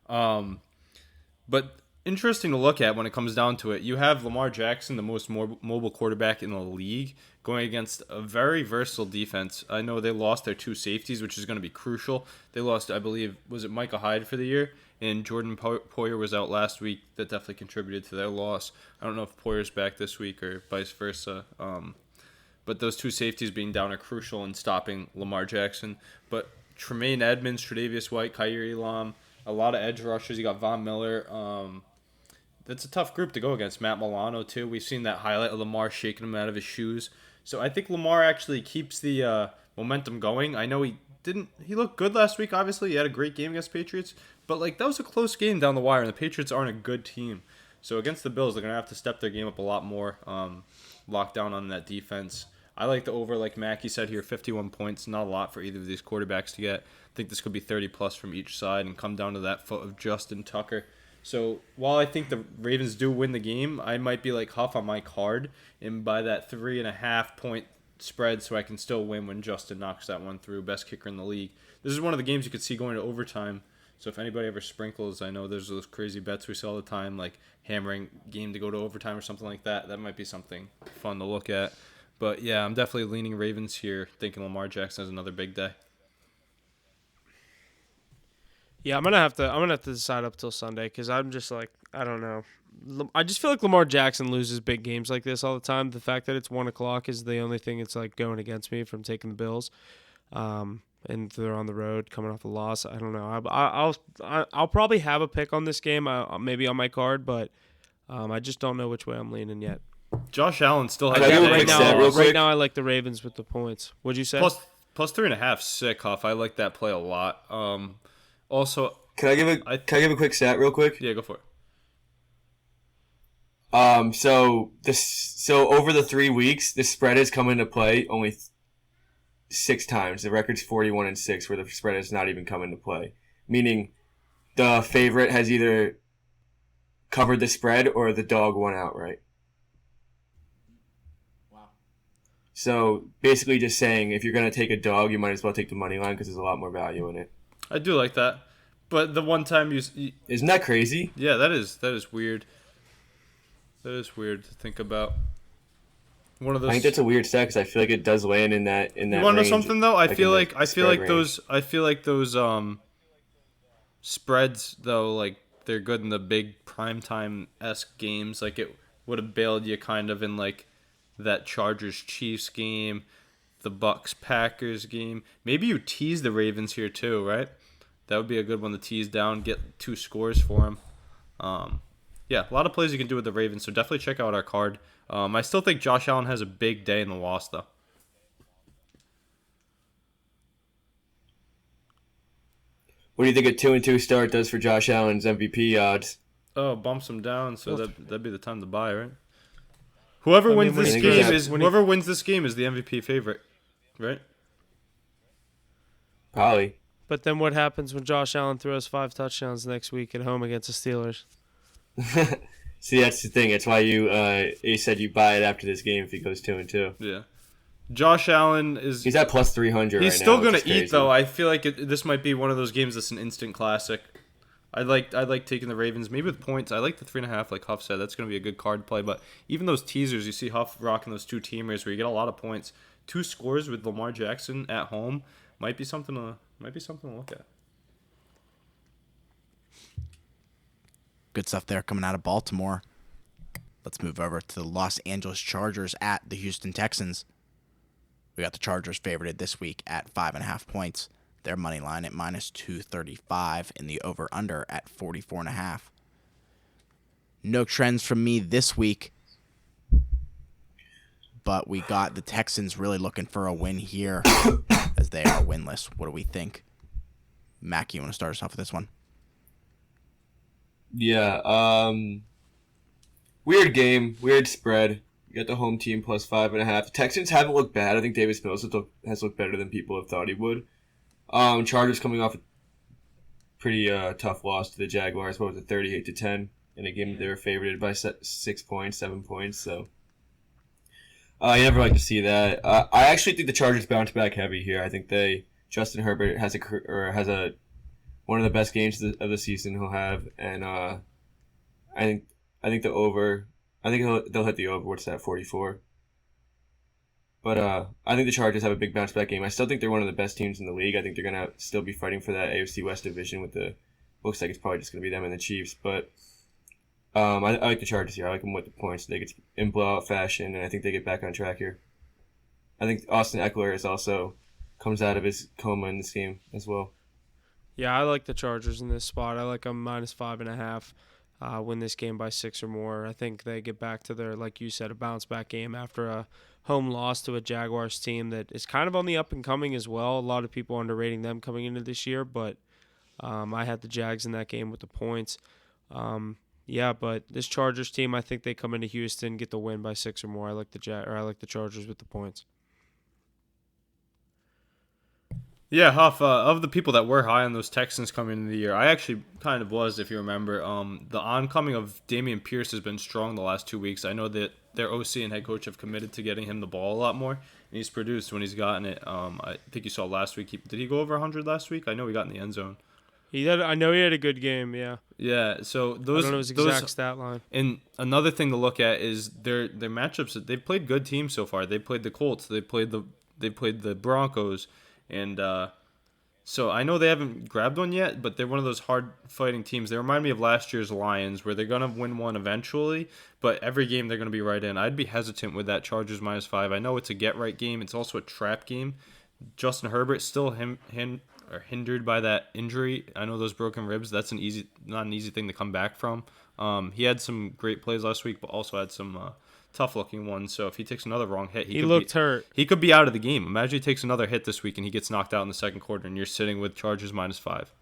But interesting to look at when it comes down to it. You have Lamar Jackson, the most mobile quarterback in the league, going against a very versatile defense. I know they lost their two safeties, which is going to be crucial. They lost, I believe, was it Micah Hyde for the year? And Jordan Poyer was out last week. That definitely contributed to their loss. I don't know if Poyer's back this week or vice versa. But those two safeties being down are crucial in stopping Lamar Jackson. But Tremaine Edmonds, Tre'Davious White, Kaiir Elam, a lot of edge rushers. You got Von Miller. That's a tough group to go against. Matt Milano, too. We've seen that highlight of Lamar shaking him out of his shoes. So I think Lamar actually keeps the momentum going. I know he looked good last week, obviously. He had a great game against Patriots. But, that was a close game down the wire, and the Patriots aren't a good team. So against the Bills, they're going to have to step their game up a lot more, lock down on that defense. I like the over, like Mackie said here, 51 points. Not a lot for either of these quarterbacks to get. I think this could be 30-plus from each side and come down to that foot of Justin Tucker. So while I think the Ravens do win the game, I might be like Huff on my card and buy that 3.5 point spread so I can still win when Justin knocks that one through. Best kicker in the league. This is one of the games you could see going to overtime. So if anybody ever sprinkles, I know there's those crazy bets we see all the time, like hammering game to go to overtime or something like that. That might be something fun to look at. But yeah, I'm definitely leaning Ravens here, thinking Lamar Jackson has another big day. Yeah, I'm gonna have to decide up till Sunday because I'm just like, I don't know. I just feel like Lamar Jackson loses big games like this all the time. The fact that it's 1:00 is the only thing that's like going against me from taking the Bills, and they're on the road coming off a loss. I don't know. I'll probably have a pick on this game, maybe on my card, but I just don't know which way I'm leaning yet. Josh Allen still has right now I like the Ravens with the points. What'd you say? Plus 3.5, sick, Huff. I like that play a lot. Also, can I give a quick stat real quick? Yeah, go for it. So over the 3 weeks, the spread has come into play only 6 times. The record's 41-6, where the spread has not even come into play. Meaning, the favorite has either covered the spread or the dog won outright. Wow. So basically, just saying, if you're gonna take a dog, you might as well take the money line because there's a lot more value in it. I do like that, but the one time isn't that crazy? Yeah, that is weird. That is weird to think about. One of those. I think that's a weird stat because I feel like it does land in that. You want to know something though? I feel like those spreads though, like they're good in the big primetime-esque games. Like it would have bailed you kind of in like that Chargers Chiefs game, the Bucks Packers game. Maybe you tease the Ravens here too, right? That would be a good one to tease down, get 2 scores for them. Yeah, a lot of plays you can do with the Ravens, so definitely check out our card. I still think Josh Allen has a big day in the loss, though. What do you think a 2-2 start does for Josh Allen's MVP odds? Oh, bumps him down, so that'd be the time to buy, right? Whoever wins this game is the MVP favorite, right? Probably. But then what happens when Josh Allen throws 5 touchdowns next week at home against the Steelers? See, that's the thing. That's why you said you buy it after this game if he goes 2-2. Yeah. Josh Allen is He's at plus 300 he's right still now, gonna which is eat crazy. though. I feel like this might be one of those games that's an instant classic. I like taking the Ravens maybe with points. I like the 3.5 like Huff said. That's gonna be a good card play. But even those teasers, you see Huff rocking those two teamers where you get a lot of points. 2 scores with Lamar Jackson at home might be something to look at. Good stuff there coming out of Baltimore. Let's move over to the Los Angeles Chargers at the Houston Texans. We got the Chargers favorited this week at 5.5 points. Their money line at minus 235 and the over-under at 44.5. No trends from me this week, but we got the Texans really looking for a win here as they are winless. What do we think? Mac, you want to start us off with this one? Yeah, weird game, weird spread. You got the home team plus 5.5. The Texans haven't looked bad. I think Davis Mills has looked better than people have thought he would. Chargers coming off a pretty tough loss to the Jaguars. What was it, 38-10 in a game that they were favored by 6 points, 7 points. So you never like to see that. I actually think the Chargers bounce back heavy here. I think Justin Herbert has one of the best games of the season he'll have, and I think the over. I think they'll hit the over. What's that? 44. But I think the Chargers have a big bounce back game. I still think they're one of the best teams in the league. I think they're gonna still be fighting for that AFC West division with looks like it's probably just gonna be them and the Chiefs. But I like the Chargers here. I like them with the points. They get in blowout fashion, and I think they get back on track here. I think Austin Eckler is also comes out of his coma in this game as well. Yeah, I like the Chargers in this spot. I like them minus 5.5. Win this game by 6 or more. I think they get back to their, like you said, a bounce back game after a home loss to a Jaguars team that is kind of on the up and coming as well. A lot of people underrating them coming into this year, but I had the Jags in that game with the points. Yeah, but this Chargers team, I think they come into Houston, get the win by 6 or more. I like the Chargers with the points. Yeah, Huff, of the people that were high on those Texans coming into the year, I actually kind of was, if you remember. The oncoming of Dameon Pierce has been strong the last 2 weeks. I know that their OC and head coach have committed to getting him the ball a lot more, and he's produced when he's gotten it. I think you saw last week. Did he go over 100 last week? I know he got in the end zone. I know he had a good game, yeah. Yeah, so those... I don't know his exact stat line. And another thing to look at is their matchups. They've played good teams so far. They played the Colts. They played the Broncos. And so I know they haven't grabbed one yet, but they're one of those hard-fighting teams. They remind me of last year's Lions, where they're going to win one eventually, but every game they're going to be right in. I'd be hesitant with that Chargers minus 5. I know it's a get-right game. It's also a trap game. Justin Herbert still hindered by that injury. I know those broken ribs, that's not an easy thing to come back from. He had some great plays last week, but also had some tough-looking ones. So if he takes another wrong hit, he looked hurt. He could be out of the game. Imagine he takes another hit this week and he gets knocked out in the second quarter, and you're sitting with Chargers minus 5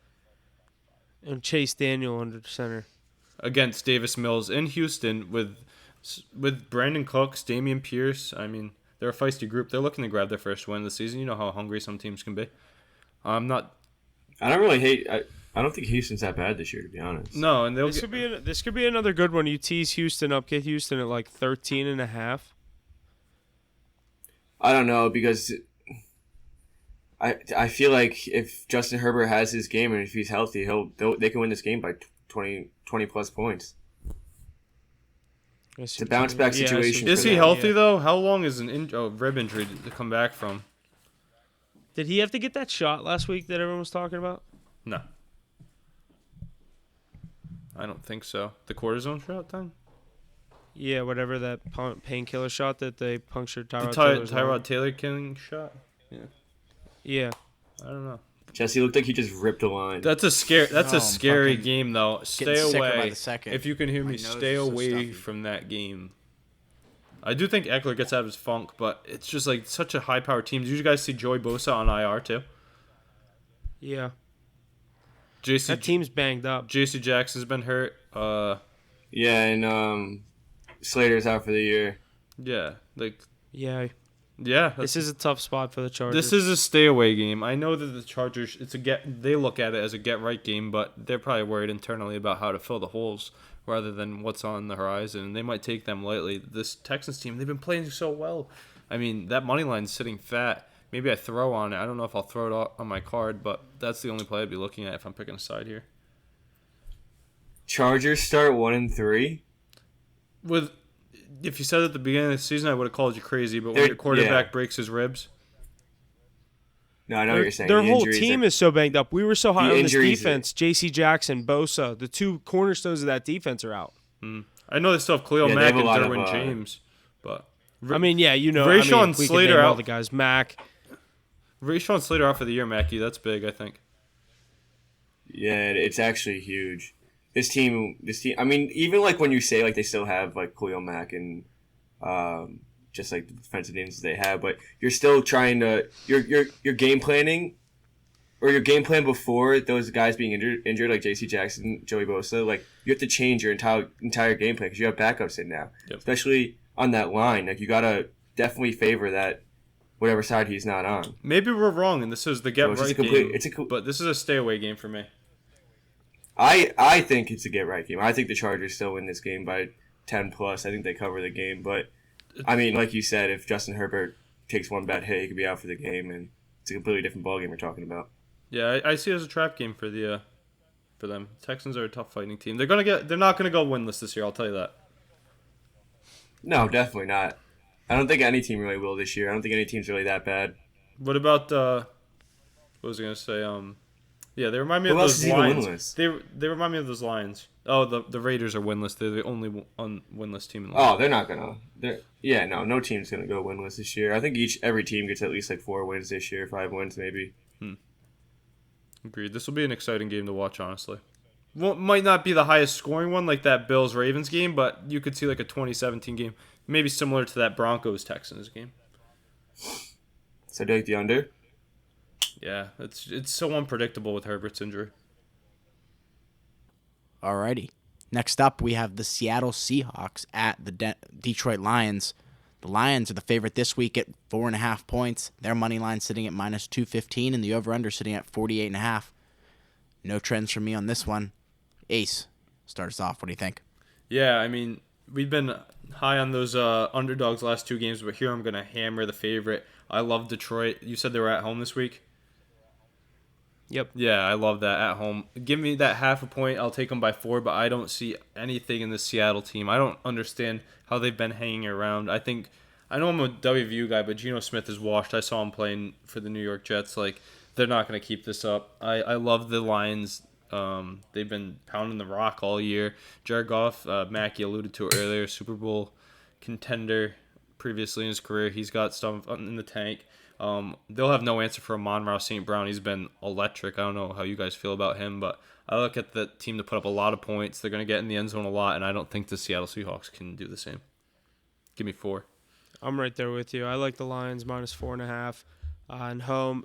And Chase Daniel under center against Davis Mills in Houston with Brandon Cooks, Dameon Pierce. I mean, they're a feisty group. They're looking to grab their first win of the season. You know how hungry some teams can be. I don't really hate. I don't think Houston's that bad this year, to be honest. No, and this could be another good one. You tease Houston up, get Houston at like 13.5. I don't know, because I feel like if Justin Herbert has his game and if he's healthy, they can win this game by 20 plus points. It's a bounce back situation. Is he healthy though? How long is rib injury to come back from? Did he have to get that shot last week that everyone was talking about? No. I don't think so. The cortisone shot then? Yeah, whatever that painkiller shot that they punctured Tyrod Taylor's Tyrod Taylor killing shot? Yeah. I don't know. Jesse looked like he just ripped a line. That's a scary game though. Stay away. By the second. If you can hear me, stay away from that game. I do think Eckler gets out of his funk, but it's just like such a high-powered team. Did you guys see Joey Bosa on IR too? Yeah. That team's banged up. J.C. Jackson's been hurt. Yeah, and Slater's out for the year. Yeah, Yeah. This is a tough spot for the Chargers. This is a stay away game. I know that the Chargers, they look at it as a get right game, but they're probably worried internally about how to fill the holes rather than what's on the horizon. And they might take them lightly. This Texans team, they've been playing so well. I mean, that money line's sitting fat. Maybe I throw on it. I don't know if I'll throw it on my card, but that's the only play I'd be looking at if I'm picking a side here. Chargers start 1-3. If you said at the beginning of the season, I would have called you crazy. But when your quarterback breaks his ribs, no, I know what you're saying. Their whole team is so banged up. We were so high on this defense. J.C. Jackson, Bosa, the two cornerstones of that defense are out. I know they still have Khalil Mack and Derwin James, but I mean, yeah, Rashawn Slater out. All the guys, Mack. Rashawn Slater out for the year, Mackie. That's big, I think. Yeah, it's actually huge. This team. I mean, even like when you say like they still have like Khalil Mack and just like the defensive names they have, but you're still trying to your game planning or your game plan before those guys being injured like J.C. Jackson, Joey Bosa. Like you have to change your entire game plan because you have backups in now, especially on that line. Like you gotta definitely favor that. Whatever side he's not on. Maybe we're wrong, and this is the get-right game. But this is a stay-away game for me. I think it's a get-right game. I think the Chargers still win this game by 10+. I think they cover the game. But, I mean, like you said, if Justin Herbert takes one bad hit, he could be out for the game, and it's a completely different ballgame we're talking about. Yeah, I see it as a trap game for them. Texans are a tough fighting team. They're not gonna go winless this year. I'll tell you that. No, definitely not. I don't think any team really will this year. I don't think any team's really that bad. What about what was I gonna say? Yeah, they remind me of those Lions. They remind me of those Lions. Oh, the Raiders are winless. They're the only winless team in the league. Oh, they're not gonna. No team's gonna go winless this year. I think every team gets at least like 4 wins this year, 5 wins maybe. Agreed. This will be an exciting game to watch, honestly. Well, might not be the highest scoring one like that Bills-Ravens game, but you could see like a 2017 game. Maybe similar to that Broncos-Texans game. So do you like the under? Yeah, it's so unpredictable with Herbert's injury. Alrighty. Next up, we have the Seattle Seahawks at the Detroit Lions. The Lions are the favorite this week at 4.5 points. Their money line sitting at -215, and the over/under sitting at 48.5. No trends from me on this one. Ace, start us off. What do you think? Yeah, I mean, we've been high on those underdogs last 2 games, but here I'm going to hammer the favorite. I love Detroit. You said they were at home this week? Yep. Yeah, I love that at home. Give me that 0.5 point. I'll take them by 4, but I don't see anything in the Seattle team. I don't understand how they've been hanging around. I know I'm a WVU guy, but Geno Smith is washed. I saw him playing for the New York Jets. Like, they're not going to keep this up. I love the Lions. They've been pounding the rock all year. Jared Goff, Mackie alluded to it earlier, Super Bowl contender previously in his career. He's got stuff in the tank. They'll have no answer for Amon-Ra St. Brown. He's been electric. I don't know how you guys feel about him, but I look at the team to put up a lot of points. They're going to get in the end zone a lot, and I don't think the Seattle Seahawks can do the same. Give me 4. I'm right there with you. I like the Lions -4.5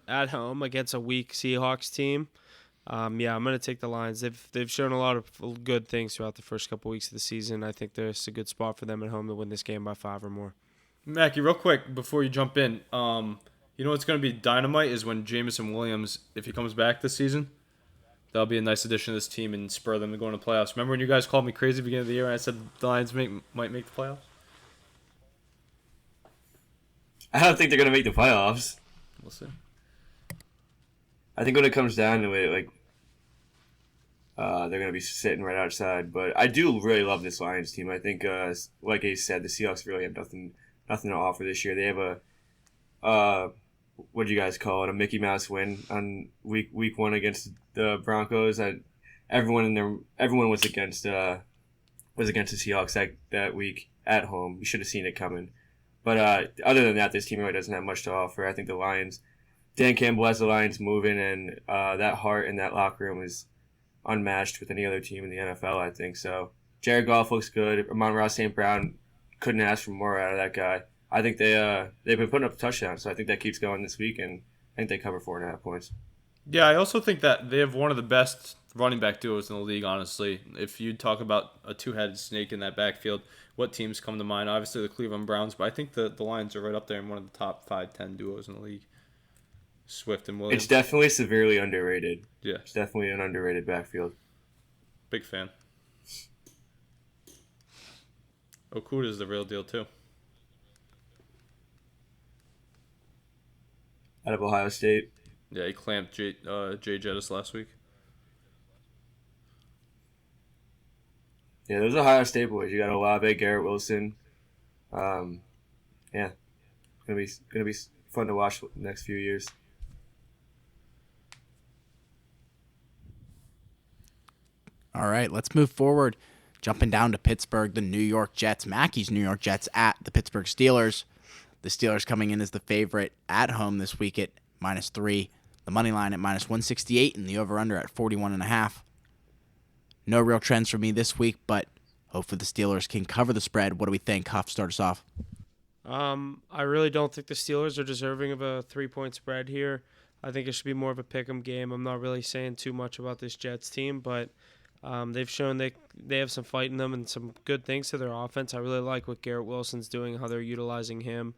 at home against a weak Seahawks team. Yeah, I'm going to take the Lions. They've shown a lot of good things throughout the first couple weeks of the season. I think there's a good spot for them at home to win this game by 5 or more. Mackie, real quick before you jump in, you know what's going to be dynamite is when Jameson Williams, if he comes back this season, that'll be a nice addition to this team and spur them to go into the playoffs. Remember when you guys called me crazy at the beginning of the year and I said the Lions might make the playoffs? I don't think they're going to make the playoffs. We'll see. I think when it comes down to it, like, they're going to be sitting right outside. But I do really love this Lions team. I think, like Ace said, the Seahawks really have nothing to offer this year. They have a, what do you guys call it, a Mickey Mouse win on week 1 against the Broncos. Everyone was against the Seahawks that week at home. You should have seen it coming. But other than that, this team really doesn't have much to offer. I think the Lions, Dan Campbell has the Lions moving, and that heart in that locker room is unmatched with any other team in the NFL, I think. So Jared Goff looks good. Amon-Ra St. Brown, couldn't ask for more out of that guy. I think they've been putting up touchdowns, so I think that keeps going this week, and I think they cover 4.5 points. Yeah, I also think that they have one of the best running back duos in the league, honestly. If you talk about a two-headed snake in that backfield, what teams come to mind? Obviously the Cleveland Browns, but I think the Lions are right up there in one of the top 5-10 duos in the league. Swift and Williams. It's definitely severely underrated. Yeah. It's definitely an underrated backfield. Big fan. Okuda is the real deal, too. out of Ohio State. Yeah, he clamped Jay Jettis last week. Yeah, those Ohio State boys. You got Olave, Garrett Wilson. Yeah, gonna be fun to watch the next few years. All right, let's move forward. Jumping down to Pittsburgh, the New York Jets, Mackey's New York Jets at the Pittsburgh Steelers. The Steelers coming in as the favorite at home this week at -3. The money line at -168 and the over-under at 41.5. No real trends for me this week, but hopefully the Steelers can cover the spread. What do we think? Huff, start us off. I really don't think the Steelers are deserving of a 3-point spread here. I think it should be more of a pick'em game. I'm not really saying too much about this Jets team, but they've shown they have some fight in them and some good things to their offense. I really like what Garrett Wilson's doing, how they're utilizing him.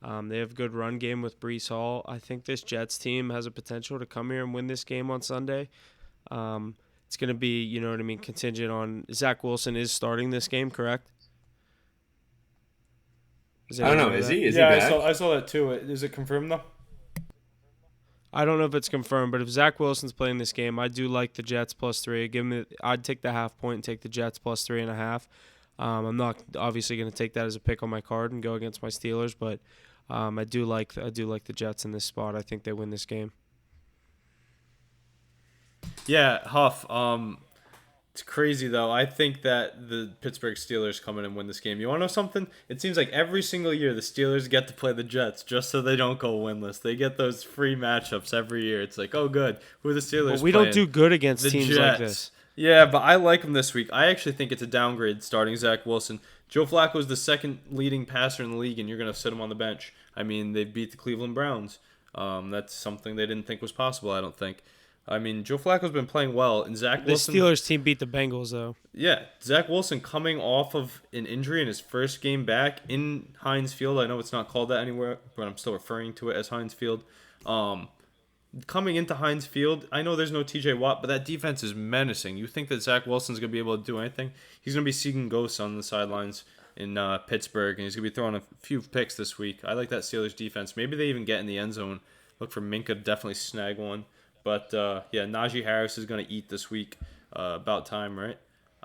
They have a good run game with Breece Hall. I think this Jets team has a potential to come here and win this game on Sunday. It's going to be, contingent on Zach Wilson is starting this game, correct? I don't know. Is he? Is he Yeah, back? I saw that too. Is it confirmed though? I don't know if it's confirmed, but if Zach Wilson's playing this game, I do like the Jets +3. I'd take the half point and take the Jets +3.5. I'm not obviously going to take that as a pick on my card and go against my Steelers, but I do like the Jets in this spot. I think they win this game. Yeah, Huff. It's crazy though. I think that the Pittsburgh Steelers come in and win this game. You want to know something? It seems like every single year the Steelers get to play the Jets just so they don't go winless. They get those free matchups every year. It's like, oh, good. Who are the Steelers? But we playing? don't do good against The teams Jets. like this. Yeah, but I like him this week. I actually think it's a downgrade starting Zach Wilson. Joe Flacco is the second leading passer in the league, and you're going to sit him on the bench. I mean, they beat the Cleveland Browns. That's something they didn't think was possible, I don't think. I mean, Joe Flacco's been playing well, and Zach Wilson... The Steelers team beat the Bengals, though. Yeah, Zach Wilson coming off of an injury in his first game back in Heinz Field. I know it's not called that anywhere, but I'm still referring to it as Heinz Field. Coming into Heinz Field, I know there's no TJ Watt, but that defense is menacing. You think that Zach Wilson's going to be able to do anything? He's going to be seeing ghosts on the sidelines in Pittsburgh, and he's going to be throwing a few picks this week. I like that Steelers defense. Maybe they even get in the end zone. Look for Minka to definitely snag one. But, Najee Harris is going to eat this week. About time, right?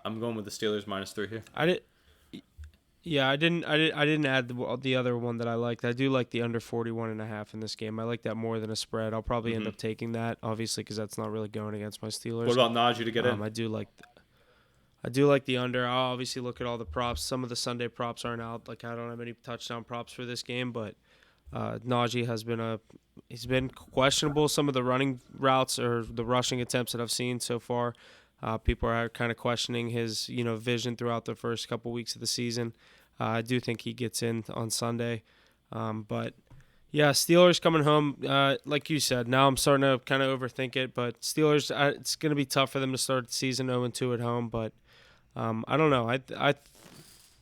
I'm going with the Steelers -3 here. I didn't add the other one that I liked. I do like the under 41.5 in this game. I like that more than a spread. I'll probably end up taking that, obviously, because that's not really going against my Steelers. What about Najee to get in? I do like the under. I'll obviously look at all the props. Some of the Sunday props aren't out. Like I don't have any touchdown props for this game, but Najee has been questionable. Some of the running routes or the rushing attempts that I've seen so far, people are kind of questioning his vision throughout the first couple weeks of the season. I do think he gets in on Sunday, but yeah, Steelers coming home. Like you said, now I'm starting to kind of overthink it, but Steelers, it's going to be tough for them to start the season 0-2 at home, but I don't know.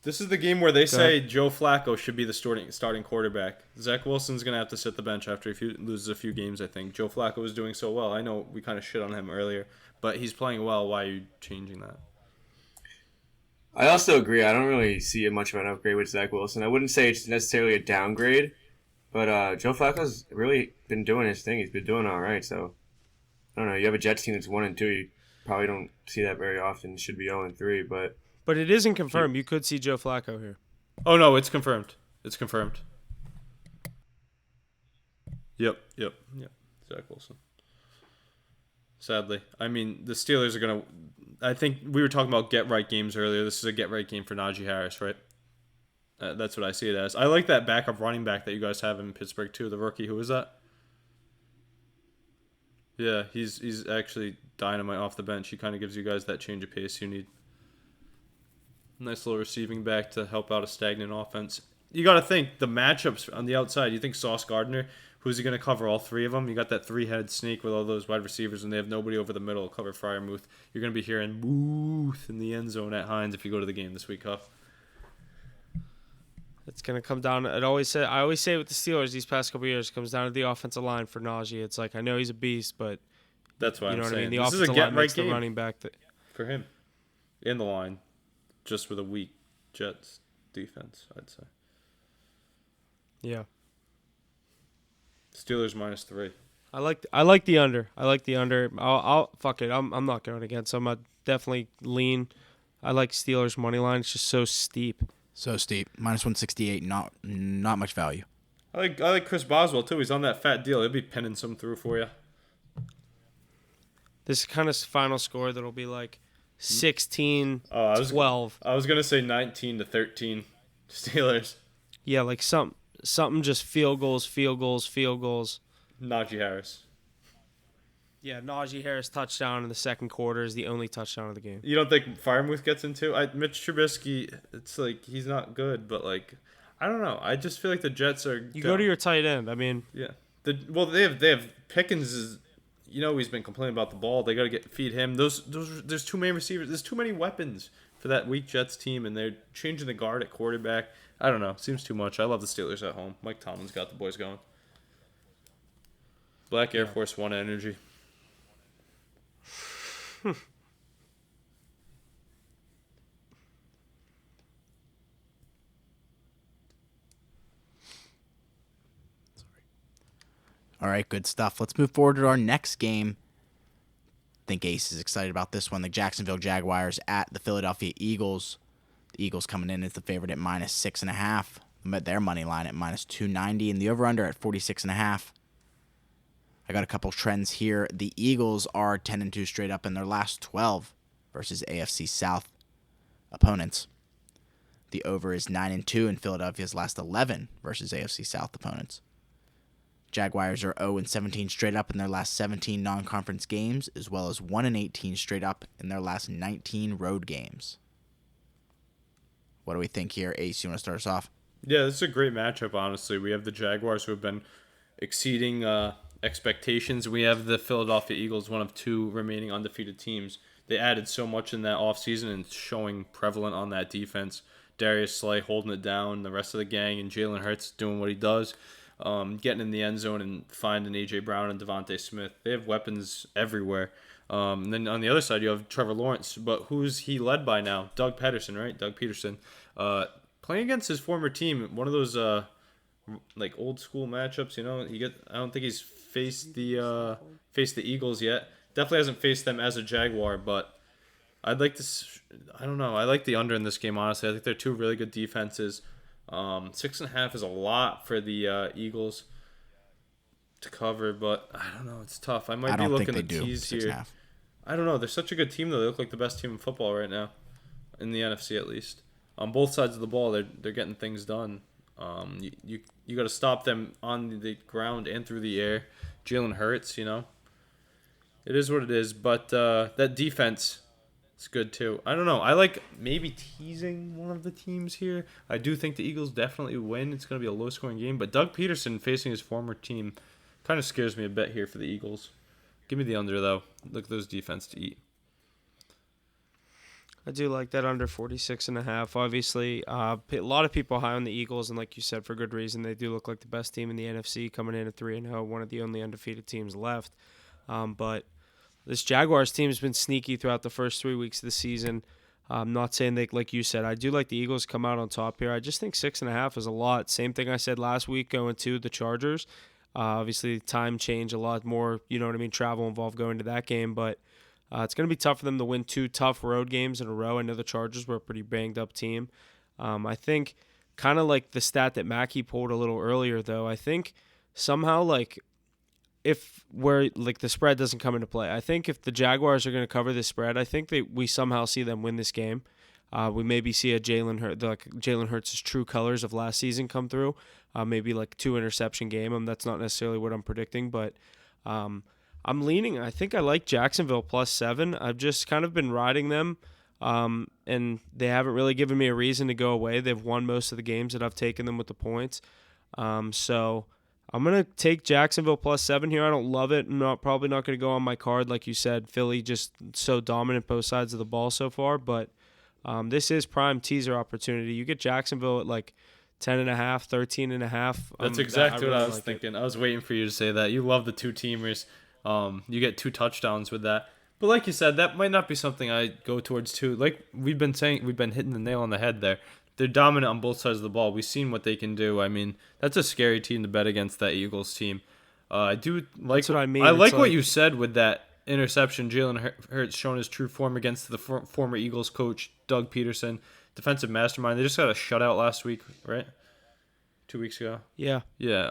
This is the game where they say Joe Flacco should be the starting quarterback. Zach Wilson's going to have to sit the bench after he loses a few games, I think. Joe Flacco is doing so well. I know we kind of shit on him earlier, but he's playing well. Why are you changing that? I also agree. I don't really see much of an upgrade with Zach Wilson. I wouldn't say it's necessarily a downgrade, but Joe Flacco's really been doing his thing. He's been doing all right. So, I don't know. You have a Jets team that's 1-2. You probably don't see that very often. It should be 0-3, but... But it isn't confirmed. You could see Joe Flacco here. Oh, no, it's confirmed. It's confirmed. Yep. Zach Wilson. Sadly. I mean, the Steelers are going to... I think we were talking about get-right games earlier. This is a get-right game for Najee Harris, right? That's what I see it as. I like that backup running back that you guys have in Pittsburgh, too. The rookie. Who is that? Yeah, he's actually dynamite off the bench. He kind of gives you guys that change of pace you need. Nice little receiving back to help out a stagnant offense. You got to think the matchups on the outside. You think Sauce Gardner, who's he going to cover all three of them? You got that three-headed snake with all those wide receivers, and they have nobody over the middle to cover Freiermuth. You're going to be hearing Muth in the end zone at Heinz if you go to the game this week, Huff. It's going to come down. I always say with the Steelers these past couple of years, it comes down to the offensive line for Najee. It's like I know he's a beast, but that's what I'm saying. I mean. The this offensive is a line makes game the running back for him in the line. Just with a weak Jets defense, I'd say. Yeah. Steelers -3. I like the under. I like the under. I'll fuck it. I'm not going against. I'm a definitely lean. I like Steelers money line. It's just so steep. So steep. -168. Not much value. I like Chris Boswell too. He's on that fat deal. He'll be pinning some through for you. This kind of final score that'll be like 16-12. I was gonna say 19-13 Steelers. Yeah, like something just field goals. Najee Harris. Yeah, Najee Harris touchdown in the second quarter is the only touchdown of the game. You don't think Freiermuth gets into? Mitch Trubisky, it's like he's not good, but like I don't know. I just feel like the Jets are. You go to your tight end. I mean, yeah. They have Pickens is. He's been complaining about the ball. They got to feed him. There's too many receivers. There's too many weapons for that weak Jets team, and they're changing the guard at quarterback. I don't know. Seems too much. I love the Steelers at home. Mike Tomlin's got the boys going. Black Air Force One energy. All right, good stuff. Let's move forward to our next game. I think Ace is excited about this one. The Jacksonville Jaguars at the Philadelphia Eagles. The Eagles coming in as the favorite at -6.5. Their money line at -290, and the over/under at 46.5. I got a couple trends here. The Eagles are 10-2 straight up in their last 12 versus AFC South opponents. The over is 9-2 in Philadelphia's last 11 versus AFC South opponents. Jaguars are 0-17 straight up in their last 17 non-conference games, as well as 1-18 straight up in their last 19 road games. What do we think here? Ace, you want to start us off? Yeah, this is a great matchup, honestly. We have the Jaguars who have been exceeding expectations. We have the Philadelphia Eagles, one of two remaining undefeated teams. They added so much in that offseason and it's showing prevalent on that defense. Darius Slay holding it down, the rest of the gang, and Jalen Hurts doing what he does. Getting in the end zone and finding A.J. Brown and Devontae Smith. They have weapons everywhere. And then on the other side, you have Trevor Lawrence. But who's he led by now? Doug Peterson, right? Doug Peterson. Playing against his former team, one of those like old school matchups. I don't think he's faced the Eagles yet. Definitely hasn't faced them as a Jaguar. But I'd like to. I don't know. I like the under in this game. Honestly, I think they're two really good defenses. 6.5 is a lot for the Eagles to cover, but I don't know. It's tough. I might be looking at tease here. I don't know. They're such a good team, though. They look like the best team in football right now, in the NFC at least. On both sides of the ball, they're getting things done. You got to stop them on the ground and through the air. Jalen Hurts, it is what it is. But that defense. It's good, too. I don't know. I like maybe teasing one of the teams here. I do think the Eagles definitely win. It's going to be a low-scoring game. But Doug Peterson facing his former team kind of scares me a bit here for the Eagles. Give me the under, though. Look at those defense to eat. I do like that under 46.5. Obviously, a lot of people high on the Eagles, and like you said, for good reason. They do look like the best team in the NFC, coming in at 3-0, one of the only undefeated teams left. But this Jaguars team has been sneaky throughout the first 3 weeks of the season. I'm not saying they, like you said, I do like the Eagles come out on top here. I just think 6.5 is a lot. Same thing I said last week going to the Chargers. Obviously, time change, a lot more, travel involved going to that game. But it's going to be tough for them to win two tough road games in a row. I know the Chargers were a pretty banged-up team. I think kind of like the stat that Mackey pulled a little earlier, though, I think somehow, if the spread doesn't come into play, I think if the Jaguars are going to cover this spread, I think we somehow see them win this game. We maybe see a Jalen Hurts' true colors of last season come through. Maybe like 2 interception game. That's not necessarily what I'm predicting, but I'm leaning. I think I like Jacksonville +7. I've just kind of been riding them, and they haven't really given me a reason to go away. They've won most of the games that I've taken them with the points. So I'm going to take Jacksonville +7 here. I don't love it. I'm probably not going to go on my card. Like you said, Philly just so dominant both sides of the ball so far. But this is prime teaser opportunity. You get Jacksonville at 10.5, 13.5. That's exactly what I was thinking. I was waiting for you to say that. You love the two-teamers. You get 2 touchdowns with that. But like you said, that might not be something I go towards too. Like we've been saying, we've been hitting the nail on the head there. They're dominant on both sides of the ball. We've seen what they can do. I mean, that's a scary team to bet against, that Eagles team. I do like. That's what I mean. I It's like what like- you said with that interception. Jalen Hurts showing his true form against the former Eagles coach Doug Peterson, defensive mastermind. They just got a shutout last week, right? 2 weeks ago. Yeah. Yeah.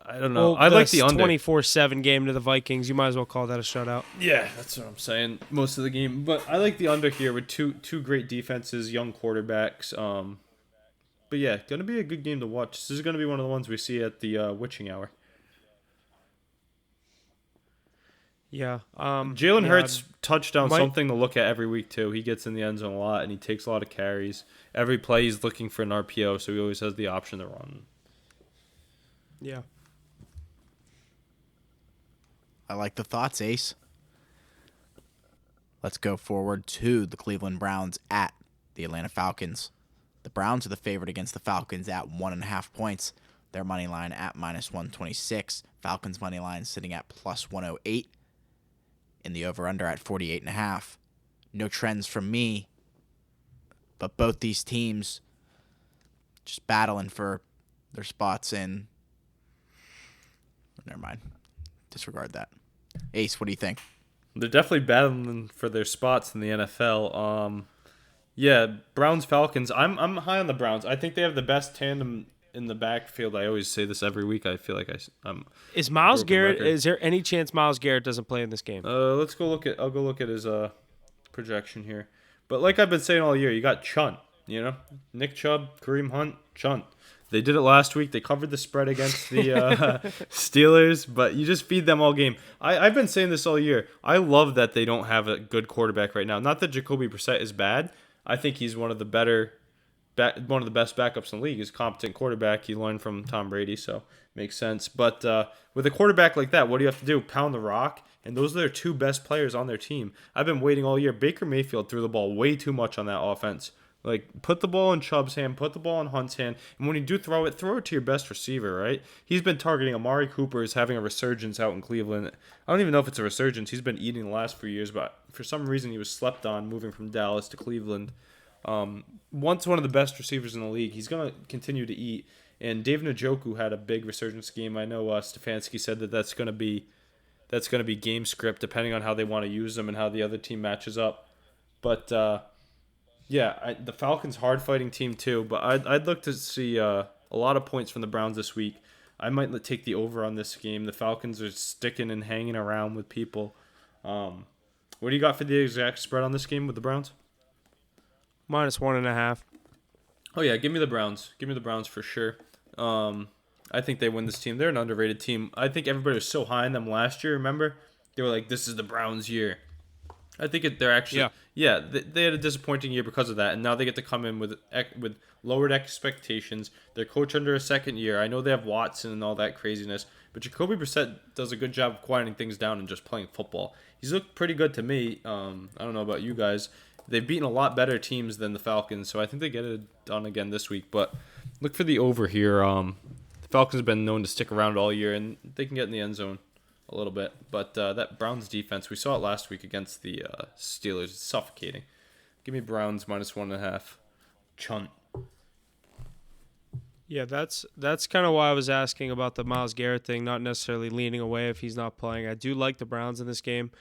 I don't know. Well, I like the under. 24-7 game to the Vikings. You might as well call that a shutout. Yeah, that's what I'm saying. Most of the game, but I like the under here with two great defenses, young quarterbacks. But yeah, gonna be a good game to watch. This is gonna be one of the ones we see at the witching hour. Yeah. Jalen yeah, Hurts touchdown, might- something to look at every week too. He gets in the end zone a lot and he takes a lot of carries. Every play he's looking for an RPO, so he always has the option to run. Yeah. I like the thoughts, Ace. Let's go forward to the Cleveland Browns at the Atlanta Falcons. The Browns are the favorite against the Falcons at 1.5 points. Their money line at -126. Falcons money line sitting at +108. In the over/under at 48.5. No trends from me, but both these teams just battling for their spots in. Never mind. Disregard that. Ace, what do you think? They're definitely battling for their spots in the NFL. Yeah, Browns Falcons. I'm high on the Browns. I think they have the best tandem in the backfield. I always say this every week. I feel like I'm. Is Myles Broken Garrett? record. Is there any chance Myles Garrett doesn't play in this game? Let's go look at. I'll go look at his projection here. But like I've been saying all year, you got Chunt. You know, Nick Chubb, Kareem Hunt, Chunt. They did it last week. They covered the spread against the Steelers, but you just feed them all game. I've been saying this all year. I love that they don't have a good quarterback right now. Not that Jacoby Brissett is bad. I think he's one of the one of the best backups in the league. He's a competent quarterback. He learned from Tom Brady, so makes sense. But with a quarterback like that, what do you have to do? Pound the rock? And those are their two best players on their team. I've been waiting all year. Baker Mayfield threw the ball way too much on that offense. Like, put the ball in Chubb's hand, put the ball in Hunt's hand, and when you do throw it to your best receiver, right? He's been targeting Amari Cooper is having a resurgence out in Cleveland. I don't even know if it's a resurgence. He's been eating the last few years, but for some reason he was slept on moving from Dallas to Cleveland. Once one of the best receivers in the league, he's going to continue to eat. And David Njoku had a big resurgence game. I know Stefanski said that's going to be game script depending on how they want to use them and how the other team matches up. But yeah, the Falcons hard fighting team too. But I'd look to see a lot of points from the Browns this week. I might take the over on this game. The Falcons are sticking and hanging around with people. What do you got for the exact spread on this game with the Browns? -1.5. Oh yeah, give me the Browns. Give me the Browns for sure. I think they win this team. They're an underrated team. I think everybody was so high on them last year. Remember, they were like, "This is the Browns' year." I think they're actually they had a disappointing year because of that, and now they get to come in with lowered expectations. Their coach under a second year. I know they have Watson and all that craziness, but Jacoby Brissett does a good job of quieting things down and just playing football. He's looked pretty good to me. I don't know about you guys. They've beaten a lot better teams than the Falcons, so I think they get it done again this week. But look for the over here. The Falcons have been known to stick around all year, and they can get in the end zone a little bit. But that Browns defense, we saw it last week against the Steelers. It's suffocating. Give me Browns -1.5. Chunt. Yeah, that's kind of why I was asking about the Myles Garrett thing, not necessarily leaning away if he's not playing. I do like the Browns in this game.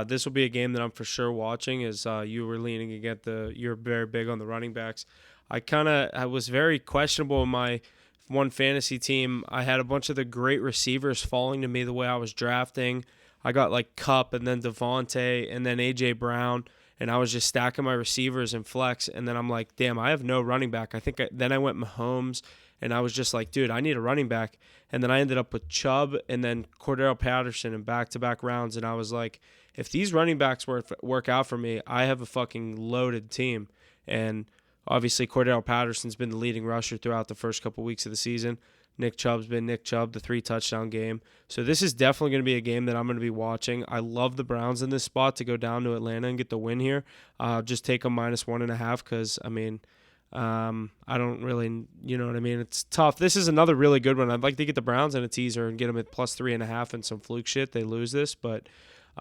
This will be a game that I'm for sure watching, as you were leaning against you're very big on the running backs. I was very questionable in my one fantasy team. I had a bunch of the great receivers falling to me the way I was drafting. I got like Kupp and then Devontae and then A.J. Brown, and I was just stacking my receivers in flex, and then I'm like, damn, I have no running back. Then I went Mahomes, and I was just like, dude, I need a running back. And then I ended up with Chubb and then Cordell Patterson in back-to-back rounds, and I was like, if these running backs work out for me, I have a fucking loaded team. And obviously Cordell Patterson's been the leading rusher throughout the first couple weeks of the season. Nick Chubb's been Nick Chubb, the 3-touchdown game. So this is definitely going to be a game that I'm going to be watching. I love the Browns in this spot to go down to Atlanta and get the win here. Just take them -1.5 because, I mean, I don't really, you know what I mean? It's tough. This is another really good one. I'd like to get the Browns in a teaser and get them at +3.5 and some fluke shit. They lose this, but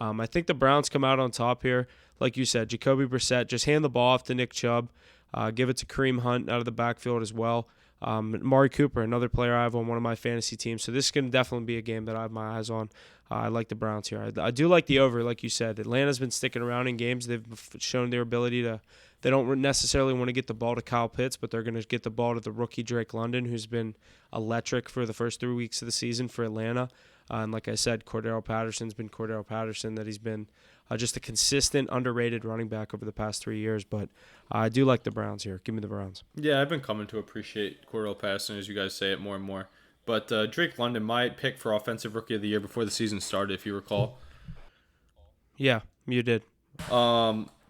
I think the Browns come out on top here. Like you said, Jacoby Brissett, just hand the ball off to Nick Chubb. Give it to Kareem Hunt out of the backfield as well. Amari Cooper, another player I have on one of my fantasy teams. So this is going to definitely be a game that I have my eyes on. I like the Browns here. I do like the over, like you said. Atlanta's been sticking around in games. They've shown their ability to. They don't necessarily want to get the ball to Kyle Pitts, but they're going to get the ball to the rookie Drake London, who's been electric for the first 3 weeks of the season for Atlanta. And like I said, Cordero Patterson's been Cordero Patterson, that he's been just a consistent, underrated running back over the past 3 years. But I do like the Browns here. Give me the Browns. Yeah, I've been coming to appreciate Cordell Patterson, as you guys say it more and more. But Drake London, my pick for Offensive Rookie of the Year before the season started, if you recall. Yeah, you did.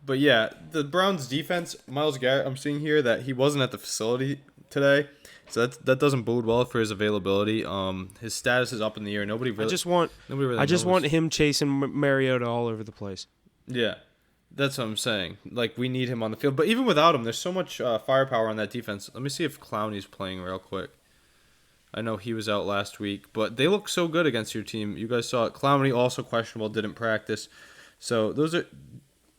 But yeah, the Browns defense, Myles Garrett, I'm seeing here that he wasn't at the facility today, so that doesn't bode well for his availability. His status is up in the air. Nobody really want him chasing Mariota all over the place. Yeah, that's what I'm saying. Like, we need him on the field, but even without him, there's so much firepower on that defense. Let me see if Clowney's playing real quick. I know he was out last week, but they look so good against your team. You guys saw it. Clowney also questionable, didn't practice. So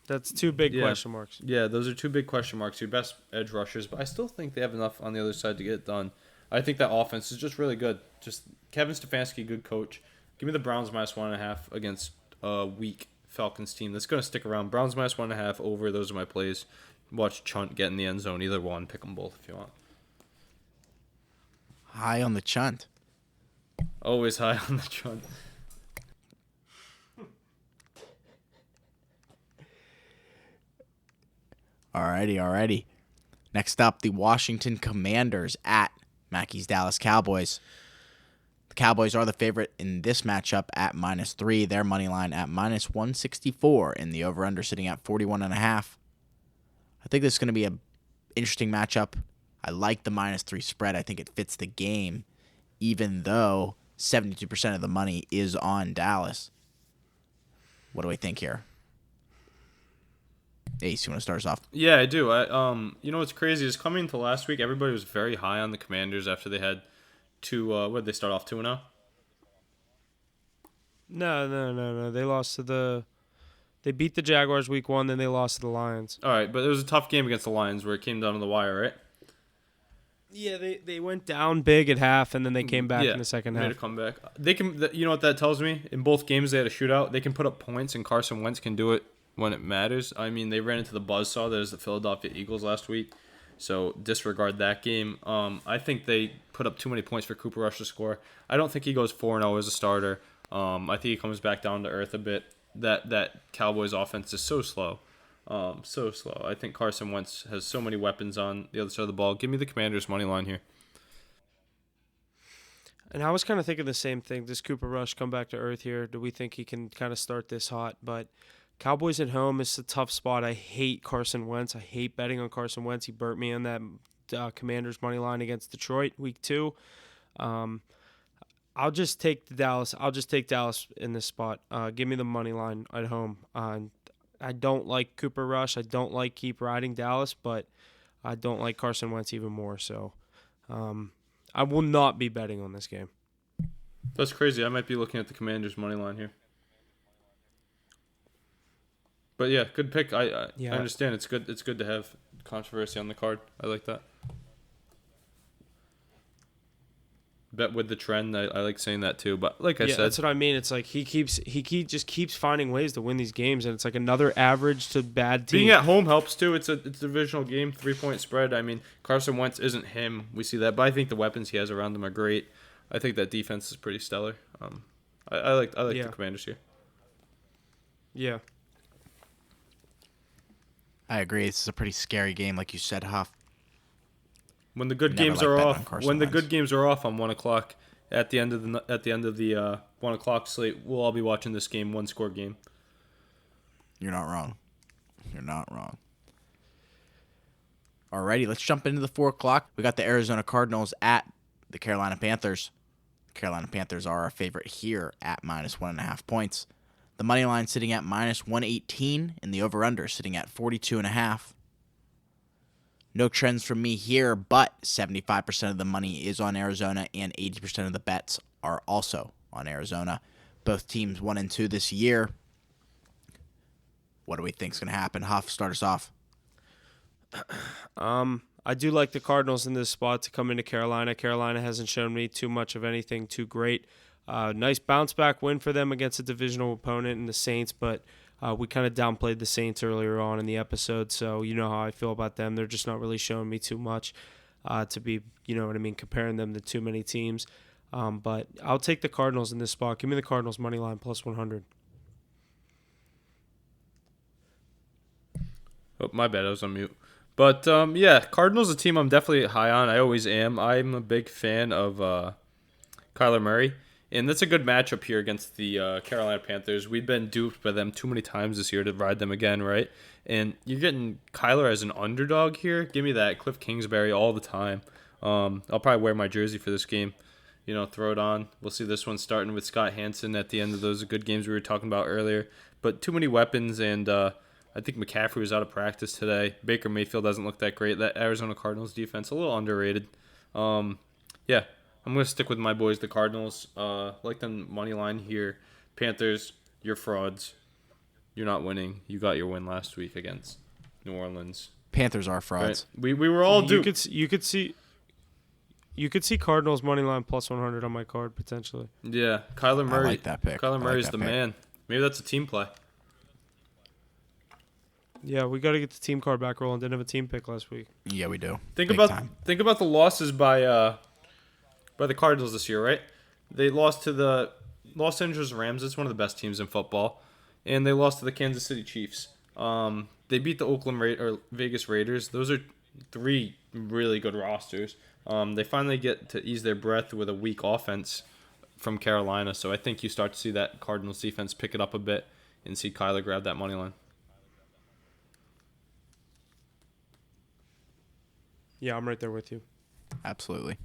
that's two big question marks. Yeah, those are two big question marks. Your best edge rushers, but I still think they have enough on the other side to get it done. I think that offense is just really good. Just Kevin Stefanski, good coach. Give me the Browns -1.5 against a weak Falcons team that's going to stick around. Browns -1.5 over. Those are my plays. Watch Chunt get in the end zone. Either one. Pick them both if you want. High on the Chunt. Always high on the Chunt. Alrighty. Next up, the Washington Commanders at Mackey's Dallas Cowboys. The Cowboys are the favorite in this matchup at -3. Their money line at -164, and the over/under sitting at 41.5. I think this is going to be an interesting matchup. I like the -3 spread. I think it fits the game, even though 72% of the money is on Dallas. What do we think here? Ace, you want to start us off? Yeah, I do. You know what's crazy is coming into last week, everybody was very high on the Commanders after they had what did they start off 2-0? No. They lost to They beat the Jaguars week 1, then they lost to the Lions. All right, but it was a tough game against the Lions where it came down to the wire, right? Yeah, they went down big at half, and then they came back in the second half. Made a comeback. They can. You know what that tells me? In both games, they had a shootout. They can put up points, and Carson Wentz can do it when it matters. I mean, they ran into the buzzsaw that is the Philadelphia Eagles last week, so disregard that game. I think they put up too many points for Cooper Rush to score. I don't think he goes 4-0 as a starter. I think he comes back down to earth a bit. That Cowboys offense is so slow. So slow. I think Carson Wentz has so many weapons on the other side of the ball. Give me the Commanders' money line here. And I was kind of thinking the same thing. Does Cooper Rush come back to earth here? Do we think he can kind of start this hot? But Cowboys at home is a tough spot. I hate Carson Wentz. I hate betting on Carson Wentz. He burnt me on that Commanders' money line against Detroit week 2. I'll just take Dallas. I'll just take Dallas in this spot. Give me the money line at home. I don't like Cooper Rush. I don't like keep riding Dallas, but I don't like Carson Wentz even more. So I will not be betting on this game. That's crazy. I might be looking at the Commanders' money line here. But yeah, good pick. I understand. It's good. It's good to have controversy on the card. I like that. Bet with the trend. I like saying that too. But like I said, that's what I mean. It's like he just keeps finding ways to win these games, and it's like another average to bad team. Being at home helps too. It's a divisional game, 3-point spread. I mean, Carson Wentz isn't him. We see that, but I think the weapons he has around him are great. I think that defense is pretty stellar. I like the Commanders here. Yeah. I agree. This is a pretty scary game, like you said, Huff. When the good games are off, I'm 1:00 at the end of the 1:00 slate, we'll all be watching this game, 1-score game. You're not wrong. Alrighty, let's jump into the 4:00. We got the Arizona Cardinals at the Carolina Panthers. The Carolina Panthers are our favorite here at -1.5 points. The money line sitting at -118, and the over/under sitting at 42.5. No trends from me here, but 75% of the money is on Arizona, and 80% of the bets are also on Arizona. Both teams 1-2 this year. What do we think is going to happen? Huff, start us off. I do like the Cardinals in this spot to come into Carolina. Carolina hasn't shown me too much of anything too great. Nice bounce back win for them against a divisional opponent in the Saints, but we kind of downplayed the Saints earlier on in the episode, so you know how I feel about them. They're just not really showing me too much to be, you know what I mean, comparing them to too many teams. But I'll take the Cardinals in this spot. Give me the Cardinals money line plus 100. Oh, my bad. I was on mute. But, yeah, Cardinals is a team I'm definitely high on. I always am. I'm a big fan of Kyler Murray. And that's a good matchup here against the Carolina Panthers. We've been duped by them too many times this year to ride them again, right? And you're getting Kyler as an underdog here. Give me that. Cliff Kingsbury all the time. I'll probably wear my jersey for this game. You know, throw it on. We'll see this one starting with Scott Hansen at the end of those good games we were talking about earlier. But too many weapons, and I think McCaffrey was out of practice today. Baker Mayfield doesn't look that great. That Arizona Cardinals defense, a little underrated. Yeah, I'm going to stick with my boys, the Cardinals. Like the money line here. Panthers, you're frauds. You're not winning. You got your win last week against New Orleans. Panthers are frauds. Right? We were all duped. You could see Cardinals money line plus 100 on my card potentially. Yeah, Kyler Murray. I like that pick. Kyler Murray's the man. Maybe that's a team play. Yeah, we got to get the team card back rolling. Didn't have a team pick last week. Yeah, we do. Think about the losses by the Cardinals this year, right? They lost to the Los Angeles Rams. It's one of the best teams in football, and they lost to the Kansas City Chiefs. They beat the Vegas Raiders. Those are three really good rosters. They finally get to ease their breath with a weak offense from Carolina, so I think you start to see that Cardinals defense pick it up a bit and see Kyler grab that money line. Yeah, I'm right there with you. Absolutely.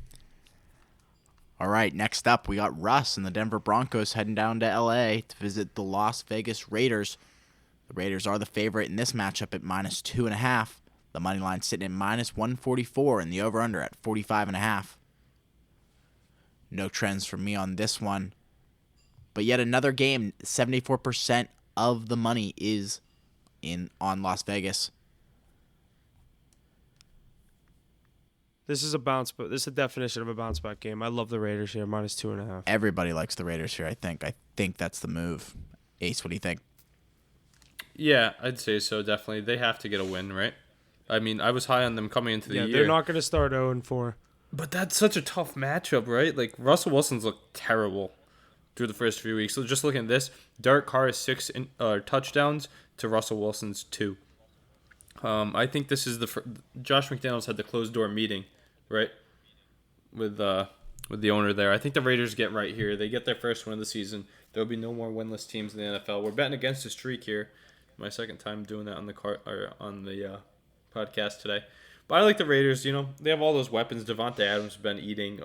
All right, next up, we got Russ and the Denver Broncos heading down to L.A. to visit the Las Vegas Raiders. The Raiders are the favorite in this matchup at -2.5. The money line sitting at -144 and the over-under at 45.5. No trends from me on this one. But yet another game, 74% of the money is on Las Vegas. This is a definition of a bounce back game. I love the Raiders here, -2.5. Everybody likes the Raiders here, I think. I think that's the move. Ace, what do you think? Yeah, I'd say so, definitely. They have to get a win, right? I mean, I was high on them coming into the year. Yeah, they're not going to start 0-4. But that's such a tough matchup, right? Like, Russell Wilson's looked terrible through the first 3 weeks. So just looking at this, Derek Carr has 6 touchdowns to Russell Wilson's 2. I think this is Josh McDaniels had the closed-door meeting, right, with the owner there. I think the Raiders get right here. They get their first win of the season. There will be no more winless teams in the NFL. We're betting against a streak here. My second time doing that on the podcast today. But I like the Raiders. You know, they have all those weapons. Devontae Adams has been eating.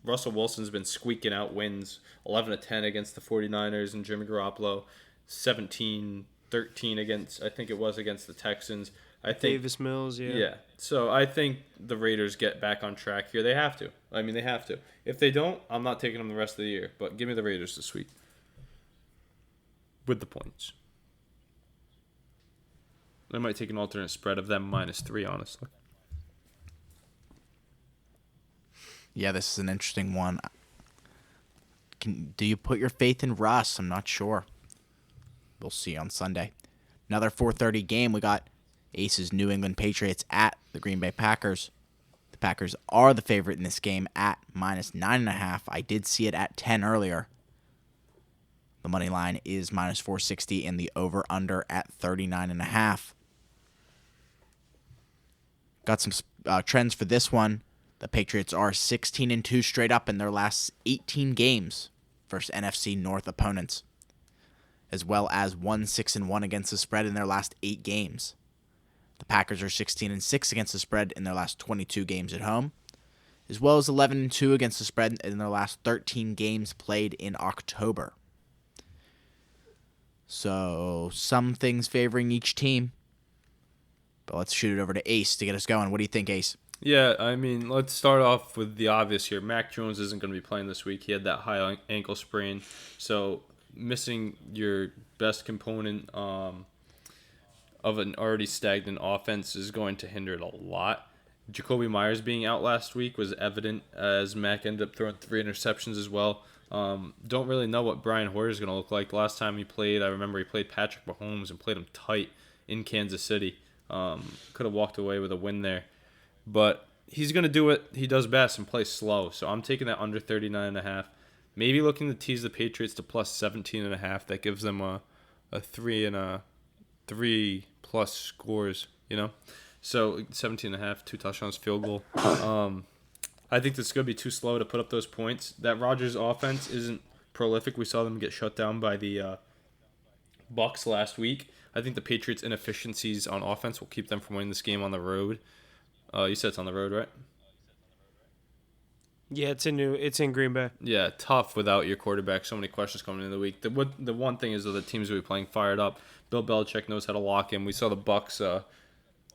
Russell Wilson's been squeaking out wins. 11-10 against the 49ers and Jimmy Garoppolo. 17-13 against the Texans. I think Davis Mills, yeah. Yeah. So I think the Raiders get back on track here. They have to. I mean, they have to. If they don't, I'm not taking them the rest of the year. But give me the Raiders this week. With the points. I might take an alternate spread of them -3, honestly. Yeah, this is an interesting one. Do you put your faith in Russ? I'm not sure. We'll see on Sunday. Another 4:30 game. We got Ace's New England Patriots at the Green Bay Packers. The Packers are the favorite in this game at -9.5. I did see it at 10 earlier. The money line is -460 and the over-under at 39.5. Got some trends for this one. The Patriots are 16-2 straight up in their last 18 games versus NFC North opponents, as well as 1-6-1 against the spread in their last 8 games. The Packers are 16-6 against the spread in their last 22 games at home, as well as 11-2 against the spread in their last 13 games played in October. So, some things favoring each team. But let's shoot it over to Ace to get us going. What do you think, Ace? Yeah, I mean, let's start off with the obvious here. Mac Jones isn't going to be playing this week. He had that high ankle sprain. So, missing your best component of an already stagnant offense is going to hinder it a lot. Jacoby Myers being out last week was evident as Mac ended up throwing 3 interceptions as well. Don't really know what Brian Hoyer is going to look like. The last time he played, I remember he played Patrick Mahomes and played him tight in Kansas City. Could have walked away with a win there. But he's going to do what he does best and play slow. So I'm taking that under 39.5. Maybe looking to tease the Patriots to plus 17.5. That gives them a 3+ scores, So 17.5, 2 touchdowns, field goal. I think this is going to be too slow to put up those points. That Rodgers offense isn't prolific. We saw them get shut down by the Bucs last week. I think the Patriots' inefficiencies on offense will keep them from winning this game on the road. You said it's on the road, right? Yeah, it's in Green Bay. Yeah, tough without your quarterback. So many questions coming into the week. The one thing is that the teams will be playing fired up. Bill Belichick knows how to lock in. We saw the Bucs.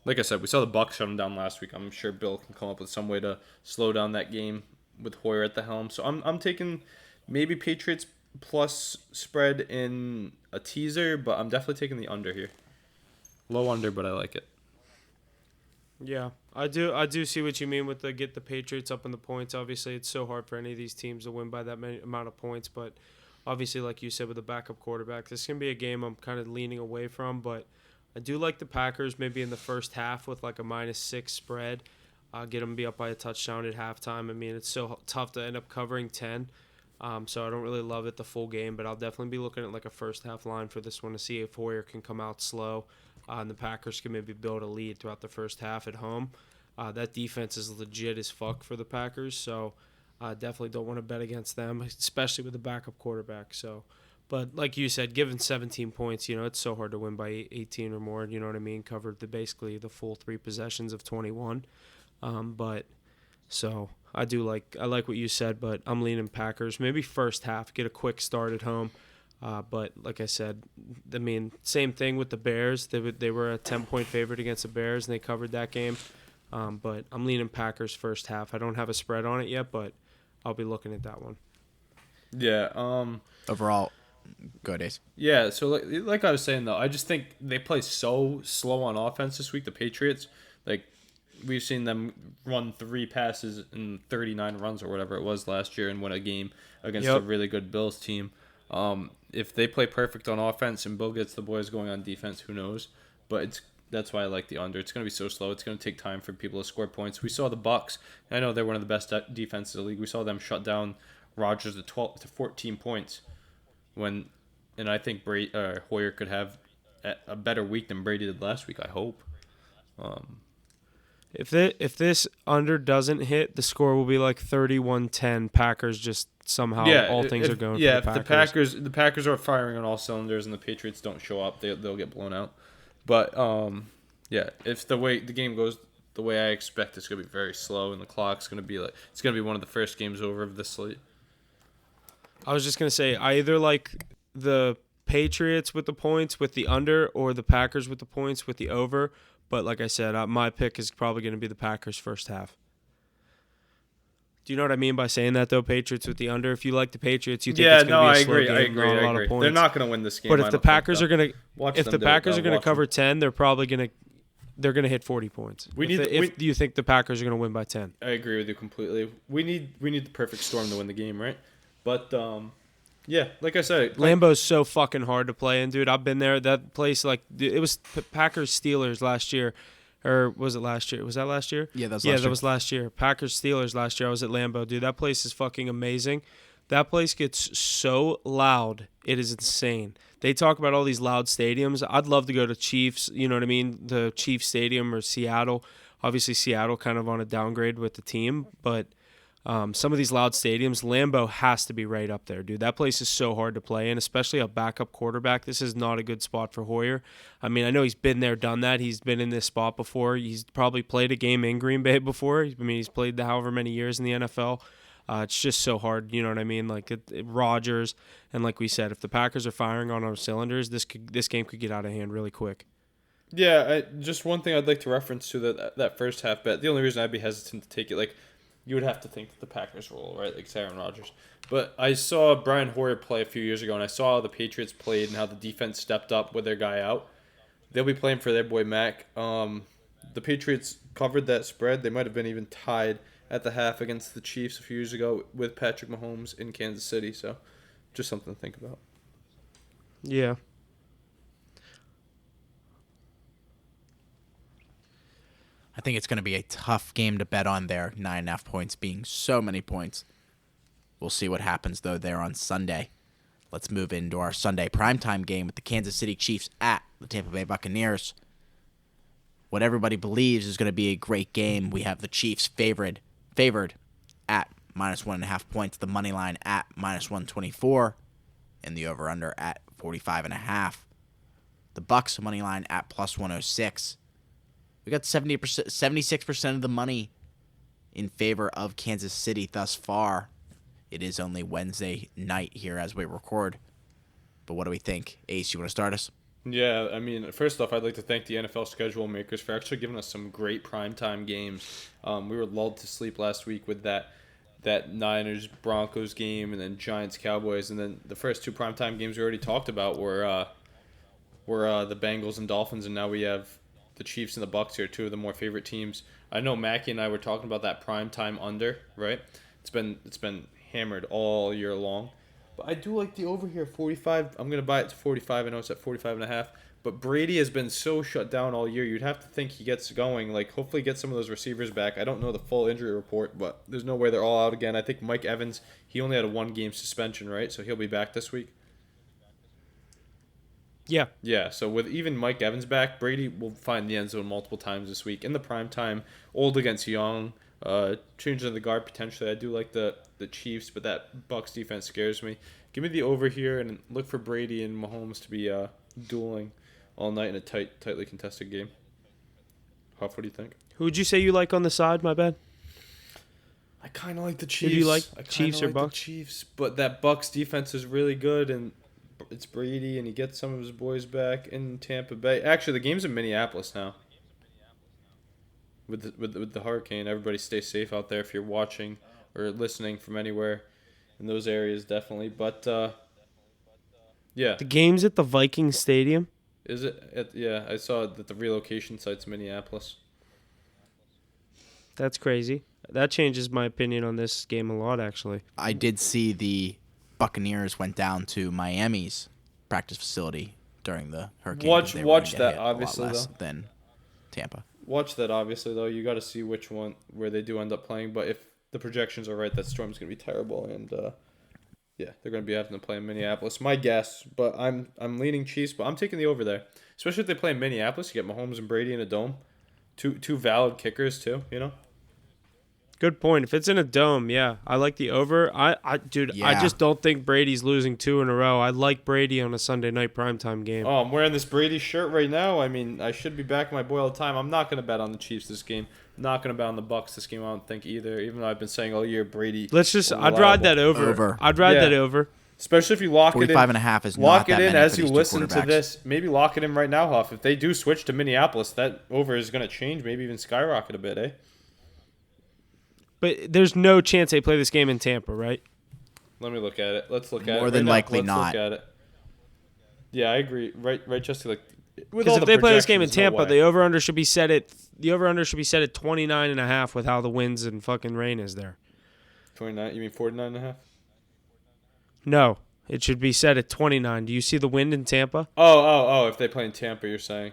Like I said, we saw the Bucs shut him down last week. I'm sure Bill can come up with some way to slow down that game with Hoyer at the helm. So I'm taking maybe Patriots plus spread in a teaser, but I'm definitely taking the under here. Low under, but I like it. Yeah, I do see what you mean with get the Patriots up in the points. Obviously, it's so hard for any of these teams to win by that many amount of points, but obviously, like you said, with a backup quarterback, this can be a game I'm kind of leaning away from, but I do like the Packers maybe in the first half with like a -6 spread. Get them to be up by a touchdown at halftime. I mean, it's so tough to end up covering 10, so I don't really love it the full game, but I'll definitely be looking at like a first half line for this one to see if Hoyer can come out slow, and the Packers can maybe build a lead throughout the first half at home. That defense is legit as fuck for the Packers, so I definitely don't want to bet against them, especially with the backup quarterback. So, but like you said, given 17 points, it's so hard to win by 18 or more. You know what I mean? Covered basically the full 3 possessions of 21. But so I like what you said, but I'm leaning Packers. Maybe first half, get a quick start at home. But like I said, I mean, same thing with the Bears. They were a 10-point favorite against the Bears, and they covered that game. But I'm leaning Packers first half. I don't have a spread on it yet, but I'll be looking at that one. Yeah. Overall, go Ace. Yeah. So like I was saying though, I just think they play so slow on offense this week. The Patriots, like we've seen them run 3 passes and 39 runs or whatever it was last year and win a game against a really good Bills team. If they play perfect on offense and Bill gets the boys going on defense, who knows? But that's why I like the under. It's going to be so slow. It's going to take time for people to score points. We saw the Bucs. I know they're one of the best defenses in the league. We saw them shut down Rodgers to 14 points. And I think Hoyer could have a better week than Brady did last week. I hope. If this under doesn't hit, the score will be like 31-10. Packers just somehow all things are going. Yeah, for the Packers. If the Packers are firing on all cylinders and the Patriots don't show up, they'll get blown out. But if the game goes the way I expect, it's gonna be very slow, and the clock's gonna be one of the first games over of this slate. I was just gonna say I either like the Patriots with the points with the under, or the Packers with the points with the over. But like I said, my pick is probably going to be the Packers first half. Do you know what I mean by saying that, though? Patriots with the under. If you like the Patriots, you think it's going to be a slow game. I agree. A lot of points. They're not going to win this game. But if the Packers are going to cover 10, they're probably going to hit 40 points. Do you think the Packers are going to win by 10? I agree with you completely. We need the perfect storm to win the game, right? But yeah, like I said, Lambeau's so fucking hard to play in, dude. I've been there. That place, it was Packers Steelers last year, or was it last year? Was that last year? Yeah, that was last year. Packers Steelers last year. I was at Lambeau, dude. That place is fucking amazing. That place gets so loud, it is insane. They talk about all these loud stadiums. I'd love to go to Chiefs. You know what I mean? The Chiefs Stadium or Seattle. Obviously, Seattle kind of on a downgrade with the team, but. Some of these loud stadiums, Lambeau has to be right up there, dude. That place is so hard to play in, especially a backup quarterback. This is not a good spot for Hoyer. I mean, I know he's been there, done that. He's been in this spot before. He's probably played a game in Green Bay before. I mean, he's played however many years in the NFL. It's just so hard, you know what I mean? Like Rodgers, and like we said, if the Packers are firing on all cylinders, this game could get out of hand really quick. Yeah, just one thing I'd like to reference to that first half bet. The only reason I'd be hesitant to take it, like, you would have to think that the Packers roll, right? Like Aaron Rodgers. But I saw Brian Hoyer play a few years ago, and I saw how the Patriots played and how the defense stepped up with their guy out. They'll be playing for their boy Mac. The Patriots covered that spread. They might have been even tied at the half against the Chiefs a few years ago with Patrick Mahomes in Kansas City. So just something to think about. Yeah. I think it's going to be a tough game to bet on there. 9.5 points being so many points. We'll see what happens, though, there on Sunday. Let's move into our Sunday primetime game with the Kansas City Chiefs at the Tampa Bay Buccaneers. What everybody believes is going to be a great game. We have the Chiefs favored at -1.5 points, the money line at -124, and the over/under at 45.5. The Bucs money line at +106. We got 76% of the money in favor of Kansas City thus far. It is only Wednesday night here as we record. But what do we think? Ace, you want to start us? Yeah, I mean, first off, I'd like to thank the NFL schedule makers for actually giving us some great primetime games. We were lulled to sleep last week with that Niners-Broncos game and then Giants-Cowboys. And then the first two primetime games we already talked about were the Bengals and Dolphins, and now we have the Chiefs and the Bucs here, two of the more favorite teams. I know Mackie and I were talking about that primetime under, right? It's been hammered all year long. But I do like the over here, 45. I'm going to buy it to 45. I know it's at 45.5. But Brady has been so shut down all year. You'd have to think he gets going. Like, hopefully get some of those receivers back. I don't know the full injury report, but there's no way they're all out again. I think Mike Evans, he only had a 1-game suspension, right? So he'll be back this week. Yeah. Yeah, so with even Mike Evans back, Brady will find the end zone multiple times this week. In the prime time, old against young, changing of the guard potentially. I do like the Chiefs, but that Bucs defense scares me. Give me the over here and look for Brady and Mahomes to be dueling all night in a tightly contested game. Huff, what do you think? Who would you say you like on the side, my bad? I kind of like the Chiefs. Who do you like, I kinda Chiefs or like Bucs? the Chiefs, but that Bucs defense is really good, and it's Brady, and he gets some of his boys back in Tampa Bay. Actually, the game's in Minneapolis now. With the hurricane, everybody stay safe out there if you're watching or listening from anywhere in those areas, definitely. But yeah, The game's at the Vikings Stadium. is it? Yeah, I saw that the relocation site's Minneapolis. That's crazy. That changes my opinion on this game a lot, actually. I did see the Buccaneers went down to Miami's practice facility during the hurricane. Watch They were gonna that, get hit a lot obviously, less though. than Tampa. Watch that, obviously, though. You got to see which one where they do end up playing. But if the projections are right, that storm's gonna be terrible, and yeah, they're gonna be having to play in Minneapolis. My guess, but I'm leaning Chiefs, but I'm taking the over there, especially if they play in Minneapolis. You get Mahomes and Brady in a dome, two valid kickers too. You know. Good point. If it's in a dome, yeah, I like the over. Dude, I Yeah. just don't think Brady's losing 2 in a row. I like Brady on a Sunday night primetime game. Oh, I'm wearing this Brady shirt right now. I mean, I should be back my boy all the time. I'm not gonna bet on the Chiefs this game. I'm not gonna bet on the Bucs this game. I don't think either. Even though I've been saying all year Brady. I'd ride that over. Over. I'd ride Yeah. that over. Especially if you lock it in. 45.5 is Lock not it that in many as for you these two listen to quarterbacks. this. Maybe lock it in right now, Huff. If they do switch to Minneapolis, that over is going to change, maybe even skyrocket a bit, eh? But there's no chance they play this game in Tampa, right? Let me look at it. Let's look at it. More than right now. likely Let's not. Look at it. Yeah, I agree. Right, Jesse. Like, with Because all if the they play this game in projections, no Tampa, way. the over under should be set at 29.5 with how the winds and fucking rain is there. 29. You mean 49.5? No, it should be set at 29. Do you see the wind in Tampa? Oh! If they play in Tampa, you're saying.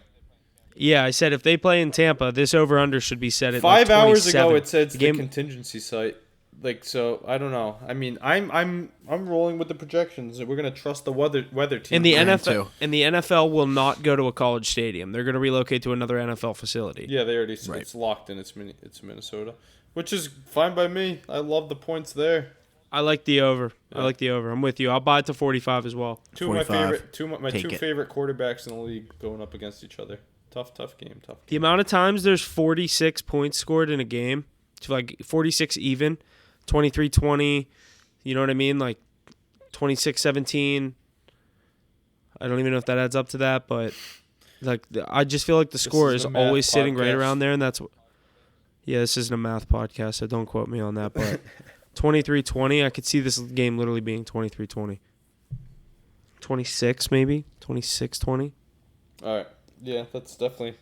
Yeah, I said if they play in Tampa, this over under should be set at 5 like hours 27. ago, it said it's The the game- contingency site. Like, so I don't know. I mean, I'm rolling with the projections. We're gonna trust the weather team. And the I am NFL too. and the NFL will not go to a college stadium. They're going to relocate to another NFL facility. Yeah, they already said Right. it's locked in. It's Minnesota, which is fine by me. I love the points there. I like the over. Yeah. I like the over. I'm with you. I'll buy it to 45 as well. Two of my 45. favorite, my Take two it. favorite quarterbacks in the league going up against each other. Tough game. The amount of times there's 46 points scored in a game, to like 46 even, 23-20, you know what I mean? Like 26-17. I don't even know if that adds up to that, but like I just feel like the score is is the math always sitting right podcast. around there, and that's yeah, this isn't a math podcast, so don't quote me on that, but 23-20, I could see this game literally being 23-20. 26 maybe, 26-20. All right, yeah, that's definitely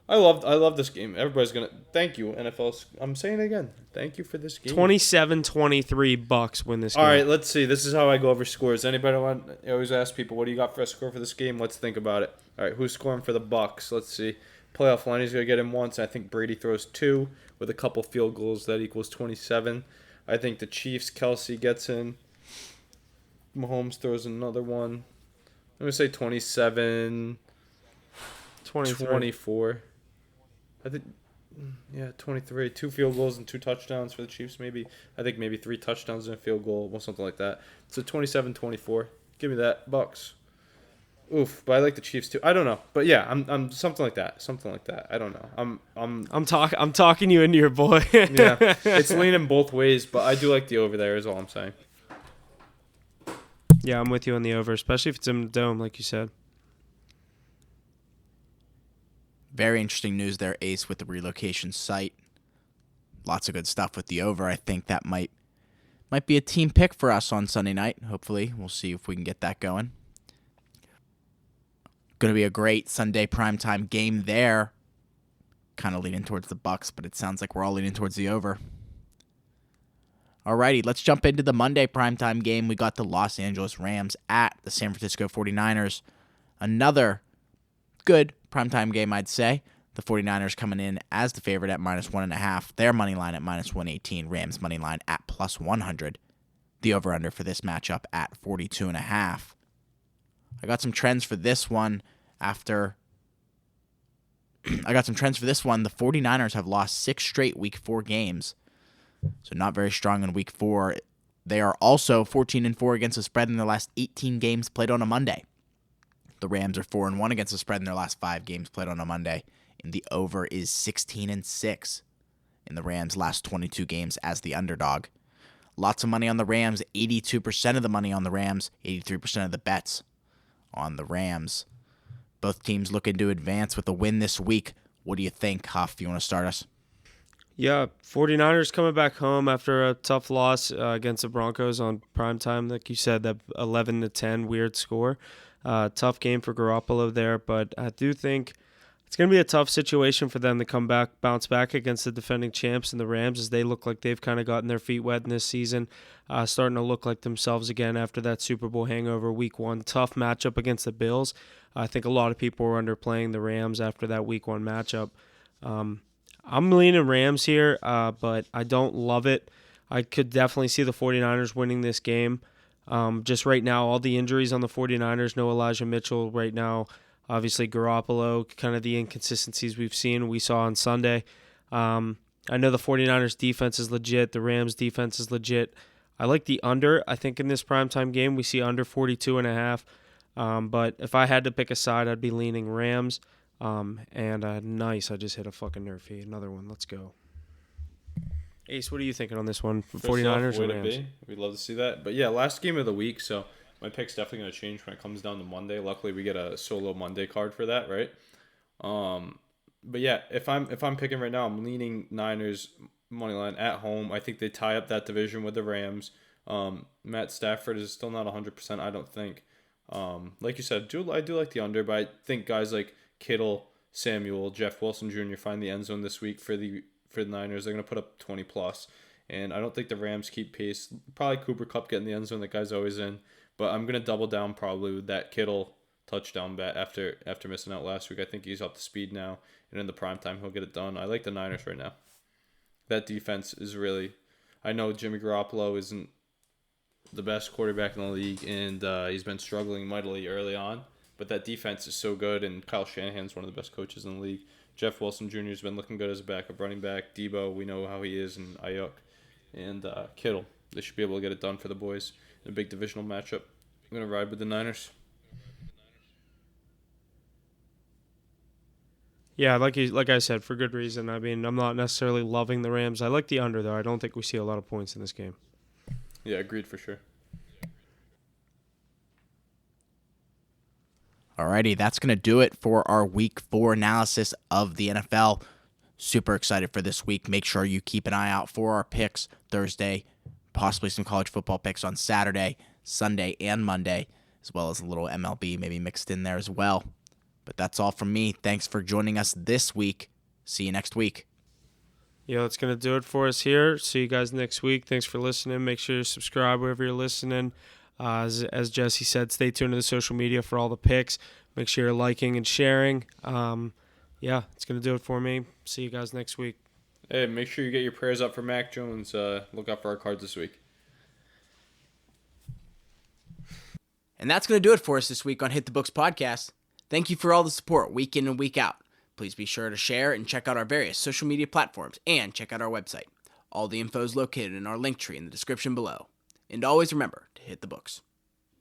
I love this game. Everybody's gonna thank you, NFL. I'm saying it again. Thank you for this game. 27-23 Bucks win this game. All right, let's see. This is how I go over scores. Anybody want? I always ask people, what do you got for a score for this game? Let's think about it. All right, who's scoring for the Bucks? Let's see. Playoff line, he's gonna get in once. I think Brady throws 2 with a couple field goals. That equals 27. I think the Chiefs, Kelsey gets in. Mahomes throws another one. I'm gonna say 27. 24. I think, 23. 2 field goals and 2 touchdowns for the Chiefs, maybe. I think maybe 3 touchdowns and a field goal, or something like that. So 27-24. Give me that, Bucks. Oof, but I like the Chiefs too. I don't know, but yeah, I'm something like that. I don't know. I'm talking you into your boy. Yeah, it's leaning both ways, but I do like the over there. Is all I'm saying. Yeah, I'm with you on the over, especially if it's in the dome, like you said. Very interesting news there, Ace, with the relocation site. Lots of good stuff with the over. I think that might be a team pick for us on Sunday night. Hopefully, we'll see if we can get that going. Going to be a great Sunday primetime game there. Kind of leaning towards the Bucks, but it sounds like we're all leaning towards the over. Alrighty, let's jump into the Monday primetime game. We got the Los Angeles Rams at the San Francisco 49ers. Another good primetime game, I'd say. The 49ers coming in as the favorite at -1.5. Their money line at -118. Rams money line at +100. The over-under for this matchup at 42.5. I got some trends for this one after... The 49ers have lost 6 straight Week 4 games. So not very strong in Week 4. They are also 14-4 against the spread in their last 18 games played on a Monday. The Rams are 4-1 against the spread in their last 5 games played on a Monday. And the over is 16-6 in the Rams' last 22 games as the underdog. Lots of money on the Rams. 82% of the money on the Rams. 83% of the bets on the Rams. Both teams looking to advance with a win this week. What do you think, Huff? You want to start us? Yeah, 49ers coming back home after a tough loss against the Broncos on primetime. Like you said, that 11-10 weird score. Tough game for Garoppolo there, but I do think it's going to be a tough situation for them to bounce back against the defending champs and the Rams, as they look like they've kind of gotten their feet wet in this season, starting to look like themselves again after that Super Bowl hangover Week 1. Tough matchup against the Bills. I think a lot of people were underplaying the Rams after that Week 1 matchup. I'm leaning Rams here, but I don't love it. I could definitely see the 49ers winning this game. Just right now, all the injuries on the 49ers, no Elijah Mitchell right now. Obviously, Garoppolo, kind of the inconsistencies we saw on Sunday. I know the 49ers defense is legit. The Rams defense is legit. I like the under. I think in this primetime game, we see under 42.5. But if I had to pick a side, I'd be leaning Rams. Nice, I just hit a fucking nerf feed. Another one. Let's go. Ace, what are you thinking on this one? 49ers or Rams? We'd love to see that. But yeah, last game of the week, so my pick's definitely going to change when it comes down to Monday. Luckily, we get a solo Monday card for that, right? But yeah, if I'm picking right now, I'm leaning Niners money line at home. I think they tie up that division with the Rams. Matt Stafford is still not 100%, I don't think. Like you said, I do like the under, but I think guys like Kittle, Samuel, Jeff Wilson Jr. find the end zone this week for the Niners. They're going to put up 20+. And I don't think the Rams keep pace. Probably Cooper Kupp getting the end zone. That guy's always in. But I'm going to double down probably with that Kittle touchdown bet after missing out last week. I think he's up to speed now. And in the primetime, he'll get it done. I like the Niners right now. That defense is really... I know Jimmy Garoppolo isn't the best quarterback in the league, and he's been struggling mightily early on. But that defense is so good, and Kyle Shanahan's one of the best coaches in the league. Jeff Wilson Jr. has been looking good as a backup running back. Debo, we know how he is, and Ayuk. And Kittle. They should be able to get it done for the boys in a big divisional matchup. I'm going to ride with the Niners. Yeah, like I said, for good reason. I mean, I'm not necessarily loving the Rams. I like the under, though. I don't think we see a lot of points in this game. Yeah, agreed for sure. Alrighty, that's going to do it for our Week 4 analysis of the NFL. Super excited for this week. Make sure you keep an eye out for our picks Thursday, possibly some college football picks on Saturday, Sunday, and Monday, as well as a little MLB maybe mixed in there as well. But that's all from me. Thanks for joining us this week. See you next week. Yeah, that's going to do it for us here. See you guys next week. Thanks for listening. Make sure you subscribe wherever you're listening. As Jesse said, stay tuned to the social media for all the picks. Make sure you're liking and sharing. Yeah, it's going to do it for me. See you guys next week. Hey, make sure you get your prayers up for Mac Jones. Look out for our cards this week. And that's going to do it for us this week on Hit the Books podcast. Thank you for all the support week in and week out. Please be sure to share and check out our various social media platforms and check out our website. All the info is located in our link tree in the description below. And always remember to hit the books.